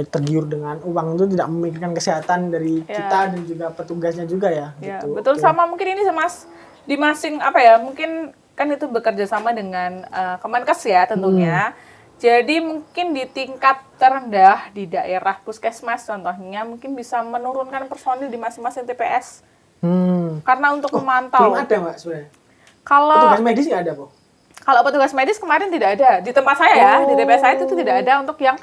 tergiur dengan uang itu tidak memikirkan kesehatan dari kita dan juga petugasnya juga ya. Gitu. Betul. Sama mungkin ini Mas di masing apa ya mungkin kan itu bekerja sama dengan Kemenkes ya tentunya. Jadi mungkin di tingkat terendah di daerah puskesmas contohnya mungkin bisa menurunkan personil di masing-masing TPS. Karena untuk memantau. Belum ada Mbak sebenarnya. Kalau petugas medis nggak ada po? Kalau petugas medis kemarin tidak ada di tempat saya ya di TPS saya itu tidak ada untuk yang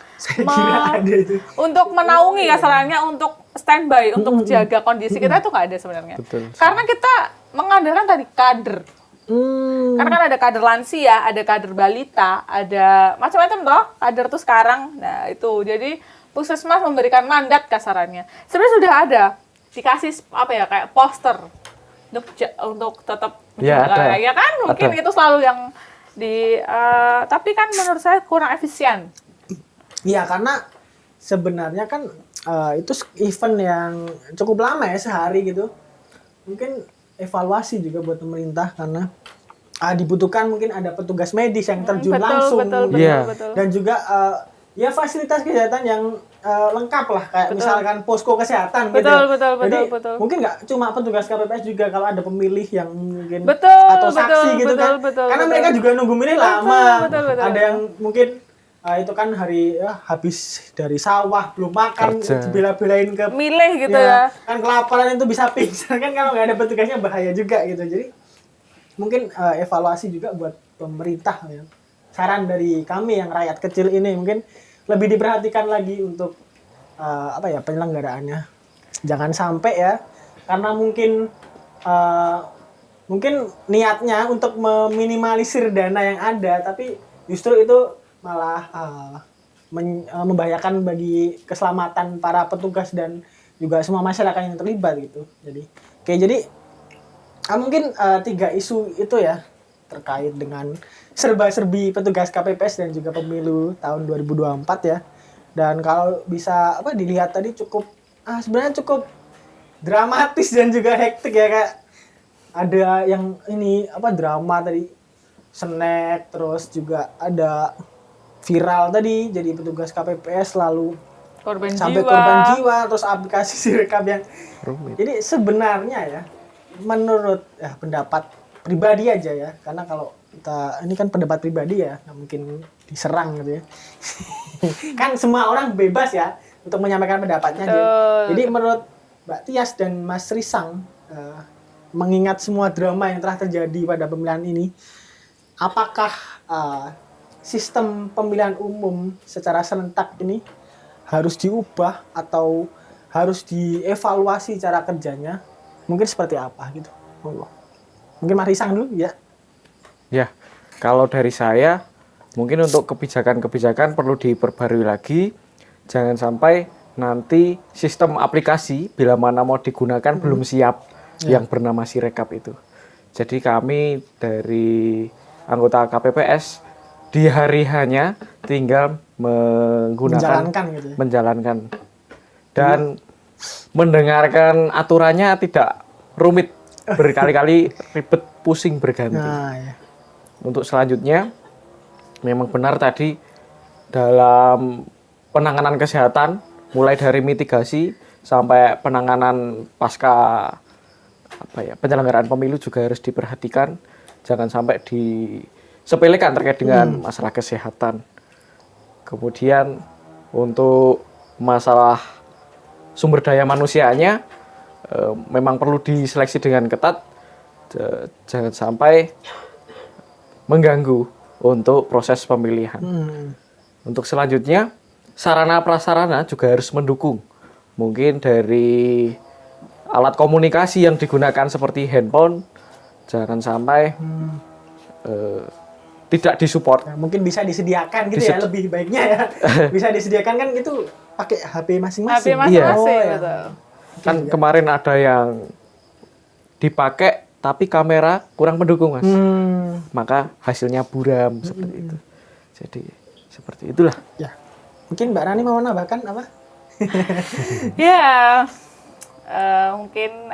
untuk menaungi kasarannya untuk standby untuk jaga kondisi kita itu nggak ada sebenarnya. Karena kita mengandalkan tadi kader. Karena kan ada kader lansia, ada kader balita, ada macam-macam toh kader tuh sekarang. Nah itu jadi puskesmas memberikan mandat kasarannya. Sebenarnya sudah ada dikasih apa ya kayak poster untuk tetap menjaga ya kan mungkin itu selalu yang tapi kan menurut saya kurang efisien. Iya karena sebenarnya kan itu event yang cukup lama ya sehari gitu. Mungkin evaluasi juga buat pemerintah karena dibutuhkan mungkin ada petugas medis yang terjun langsung betul. Dan juga ya fasilitas kesehatan yang lengkap lah kayak misalkan posko kesehatan gitu. Betul. Mungkin nggak cuma petugas KPPS juga kalau ada pemilih yang mungkin atau saksi gitu kan. Karena mereka juga nunggu milih lama. Ada yang mungkin itu kan hari habis dari sawah belum makan bela-belain ke milih gitu ya. Kan kelaparan itu bisa pingsan kan kalau nggak ada petugasnya bahaya juga gitu. Jadi mungkin evaluasi juga buat pemerintah ya. Saran dari kami yang rakyat kecil ini mungkin lebih diperhatikan lagi untuk penyelenggaraannya. Jangan sampai ya karena mungkin niatnya untuk meminimalisir dana yang ada tapi justru itu malah membahayakan bagi keselamatan para petugas dan juga semua masyarakat yang terlibat gitu. Jadi mungkin 3 isu itu ya terkait dengan serba-serbi petugas KPPS dan juga pemilu tahun 2024 ya. Dan kalau bisa dilihat tadi sebenarnya cukup dramatis dan juga hektik ya, kayak ada yang ini drama tadi, snack, terus juga ada viral tadi jadi petugas KPPS lalu sampai korban jiwa, terus aplikasi Sirekap yang Rumit. jadi sebenarnya ya menurut pendapat pribadi aja ya, karena kalau kita ini kan pendapat pribadi ya, nggak mungkin diserang gitu ya. Kan semua orang bebas ya untuk menyampaikan pendapatnya aja. Jadi menurut Mbak Tias dan Mas Risang, mengingat semua drama yang telah terjadi pada pemilihan ini, apakah sistem pemilihan umum secara serentak ini harus diubah atau harus dievaluasi cara kerjanya? Mungkin seperti apa gitu? Mungkin Mas Risang dulu ya. Ya, kalau dari saya, mungkin untuk kebijakan-kebijakan perlu diperbarui lagi. Jangan sampai nanti sistem aplikasi bila mana mau digunakan belum siap yang bernama Sirekap itu. Jadi kami dari anggota KPPS di hari hanya tinggal menjalankan dan mendengarkan aturannya tidak rumit, berkali-kali ribet, pusing, berganti. Untuk selanjutnya, memang benar tadi dalam penanganan kesehatan, mulai dari mitigasi sampai penanganan pasca penyelenggaraan pemilu juga harus diperhatikan. Jangan sampai disepelekan terkait dengan masalah kesehatan. Kemudian untuk masalah sumber daya manusianya, memang perlu diseleksi dengan ketat. Jangan sampai mengganggu untuk proses pemilihan. Untuk selanjutnya, sarana prasarana juga harus mendukung. Mungkin dari alat komunikasi yang digunakan seperti handphone, jangan sampai tidak disupport. Mungkin bisa disediakan gitu ya, lebih baiknya ya. Bisa disediakan kan itu pakai HP masing-masing. Betul. Kan kemarin ada yang dipakai tapi kamera kurang mendukung, Mas. Maka hasilnya buram seperti itu. Jadi seperti itulah. Ya. Mungkin Mbak Rani mau nambahkan apa? Mungkin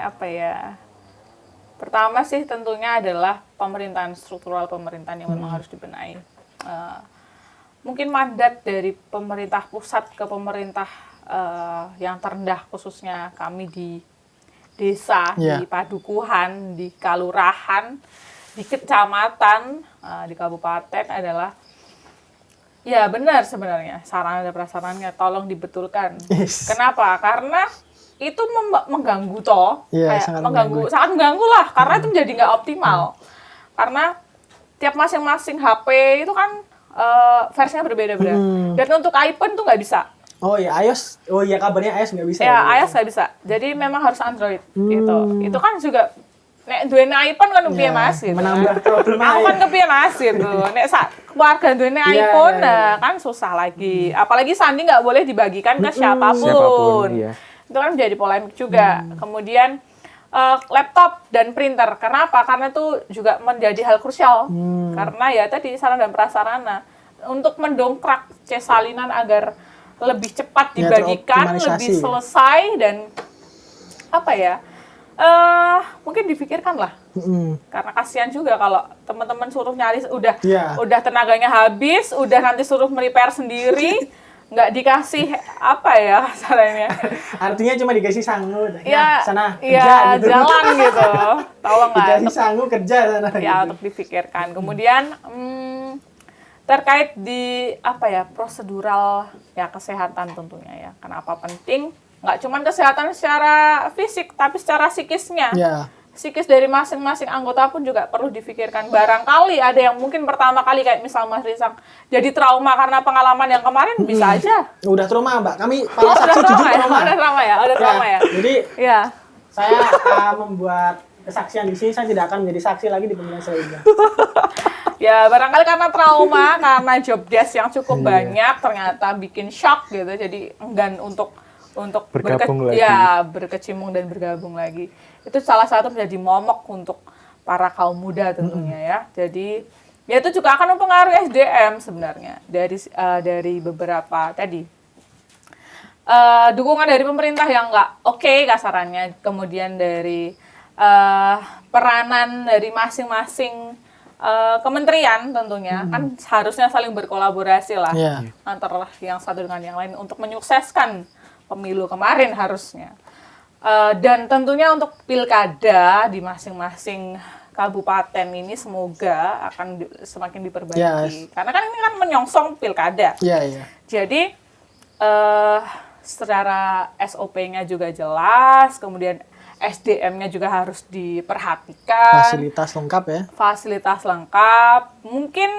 pertama sih tentunya adalah pemerintahan, struktural pemerintahan yang memang harus dibenahi. Mungkin mandat dari pemerintah pusat ke pemerintah yang terendah, khususnya kami di desa, di padukuhan, di kalurahan, di kecamatan, di kabupaten adalah benar sebenarnya sarana dan prasarananya tolong dibetulkan. Kenapa? Karena itu mengganggu sangat mengganggu lah, karena itu menjadi nggak optimal. Karena tiap masing-masing HP itu kan versinya berbeda-beda. Dan untuk iPhone tuh nggak bisa. iOS. Kabarnya iOS nggak bisa. iOS nggak bisa. Jadi memang harus Android gitu. Itu kan juga nek duwene iPhone kan kepiye Mas gitu. Menambah problem. Aku kan kepiye Mas gitu. Nek keluarga duwene iPhone kan susah lagi. Apalagi sandi nggak boleh dibagikan ke siapapun. Itu kan menjadi polemik juga. Kemudian laptop dan printer. Kenapa? Karena itu juga menjadi hal krusial. Karena ya tadi sarana dan prasarana untuk mendongkrak C-salinan agar lebih cepat dibagikan, lebih selesai dan mungkin dipikirkan lah. Karena kasihan juga kalau teman-teman suruh nyari udah tenaganya habis, udah nanti suruh repair sendiri, nggak dikasih caranya. Artinya cuma dikasih sangu. Sana kerja gitu. Jalan gitu. Tolong lah. Dikasih sangu kerja sana. Untuk dipikirkan. Kemudian terkait di prosedural kesehatan tentunya ya. Kenapa penting? Nggak cuma kesehatan secara fisik, tapi secara psikisnya. Psikis dari masing-masing anggota pun juga perlu dipikirkan. Barangkali ada yang mungkin pertama kali kayak misal Mas Risang jadi trauma karena pengalaman yang kemarin, bisa aja. Udah trauma, Mbak. Kami para saksi jujur trauma. Udah trauma ya. Jadi saya membuat kesaksian di sini, saya tidak akan menjadi saksi lagi di pemilihan selanjutnya. Barangkali karena trauma, karena job desk yang cukup banyak, ternyata bikin shock gitu. Jadi enggan untuk bergabung lagi. Berkecimpung dan bergabung lagi. Itu salah satu menjadi momok untuk para kaum muda tentunya ya. Jadi itu juga akan mempengaruhi SDM sebenarnya dari beberapa tadi dukungan dari pemerintah yang nggak oke kasarannya, kemudian dari peranan dari masing-masing kementerian tentunya kan harusnya saling berkolaborasi lah antara yang satu dengan yang lain untuk menyukseskan pemilu kemarin harusnya. Dan tentunya untuk pilkada di masing-masing kabupaten ini semoga akan semakin diperbaiki. Karena kan ini kan menyongsong pilkada. Jadi secara SOP-nya juga jelas, kemudian SDM-nya juga harus diperhatikan. Fasilitas lengkap ya. Fasilitas lengkap. Mungkin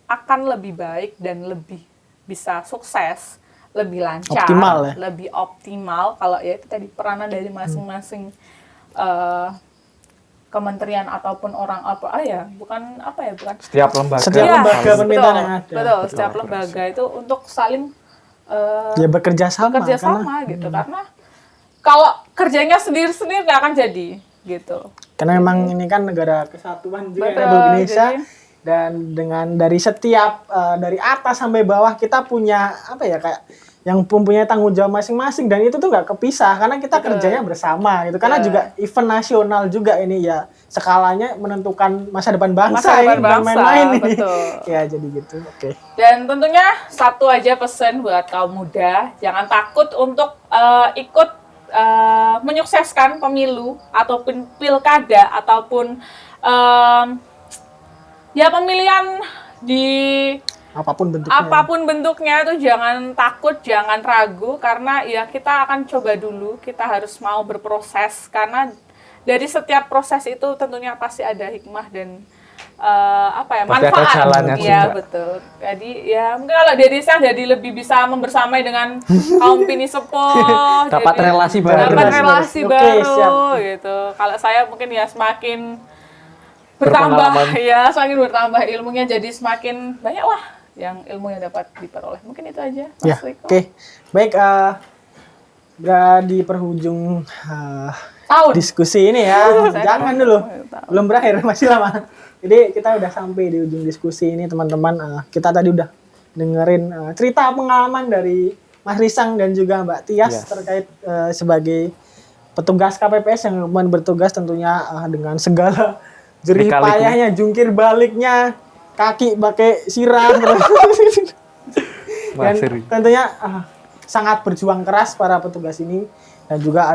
akan lebih baik dan lebih bisa sukses, lebih lancar, optimal ya? lebih optimal kalau ya itu tadi peranan dari masing-masing kementerian ataupun orang bukan Setiap lembaga. Setiap lembaga pemerintahan yang ada. Betul, setiap lembaga itu untuk saling bekerja sama gitu. Karena kalau kerjanya sendiri-sendiri nggak akan jadi gitu. Karena memang ini kan negara kesatuan juga Betul, Republik Indonesia. jadi- Dan dengan dari setiap dari atas sampai bawah kita punya kayak yang mempunyai tanggung jawab masing-masing, dan itu tuh nggak kepisah karena kita kerjanya bersama gitu. Karena juga event nasional juga ini ya, skalanya menentukan masa depan bangsa, ini bukan main-main ini. Betul. Ya jadi gitu. Oke. Dan tentunya satu aja pesan buat kaum muda, jangan takut untuk ikut menyukseskan pemilu ataupun pilkada ataupun ya pemilihan di apapun bentuknya itu jangan takut, jangan ragu, karena ya kita akan coba dulu, kita harus mau berproses, karena dari setiap proses itu tentunya pasti ada hikmah dan manfaat. Ada jalannya ya juga. betul. Jadi ya mungkin kalau dari saya jadi lebih bisa membersamai dengan kaum pini sepuh, Dapat jadi relasi baru. dapat relasi Oke, baru siap. gitu. Kalau saya mungkin ya semakin bertambah semakin bertambah ilmunya, jadi semakin banyak lah yang ilmu yang dapat diperoleh. Mungkin itu aja, Mas Ya, Riko. oke. Baik, udah di perhujung Tahun. diskusi ini ya. Jangan dulu. Belum berakhir, masih lama. Jadi kita udah sampai di ujung diskusi ini, teman-teman. Kita tadi udah dengerin cerita pengalaman dari Mas Risang dan juga Mbak Tias terkait sebagai petugas KPPS yang kemarin bertugas tentunya dengan segala jerih payahnya, jungkir baliknya, kaki pakai sirah. Dan tentunya sangat berjuang keras para petugas ini, dan juga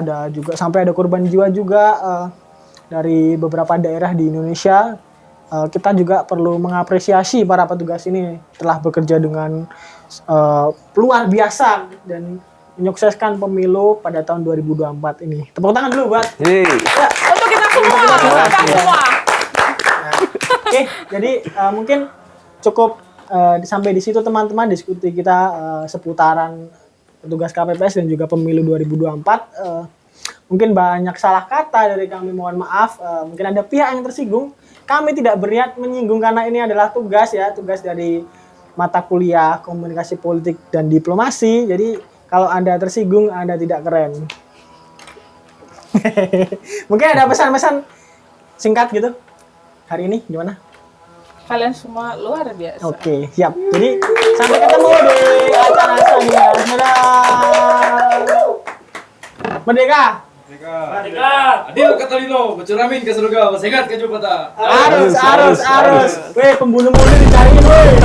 sampai ada korban jiwa juga dari beberapa daerah di Indonesia. Kita juga perlu mengapresiasi para petugas ini telah bekerja dengan luar biasa dan menyukseskan pemilu pada tahun 2024 ini. Tepuk tangan dulu buat. Yeay. Ya, untuk kita semua. Oke, jadi mungkin cukup sampai di situ teman-teman diskusi kita seputaran petugas KPPS dan juga pemilu 2024. Mungkin banyak salah kata dari kami, mohon maaf. Mungkin ada pihak yang tersinggung. Kami tidak berniat menyinggung karena ini adalah tugas dari mata kuliah Komunikasi Politik dan Diplomasi. Jadi kalau Anda tersinggung, Anda tidak keren. Mungkin ada pesan-pesan singkat gitu hari ini, gimana? Kalian semua luar biasa. Oke, siap. Jadi sampai ketemu di acara selanjutnya. Dadah. Merdeka. Adil kata Lino, berceramin ke surga, sehat ke Jupiter. Arus. Weh, pembunuh mundur dicariin, weh.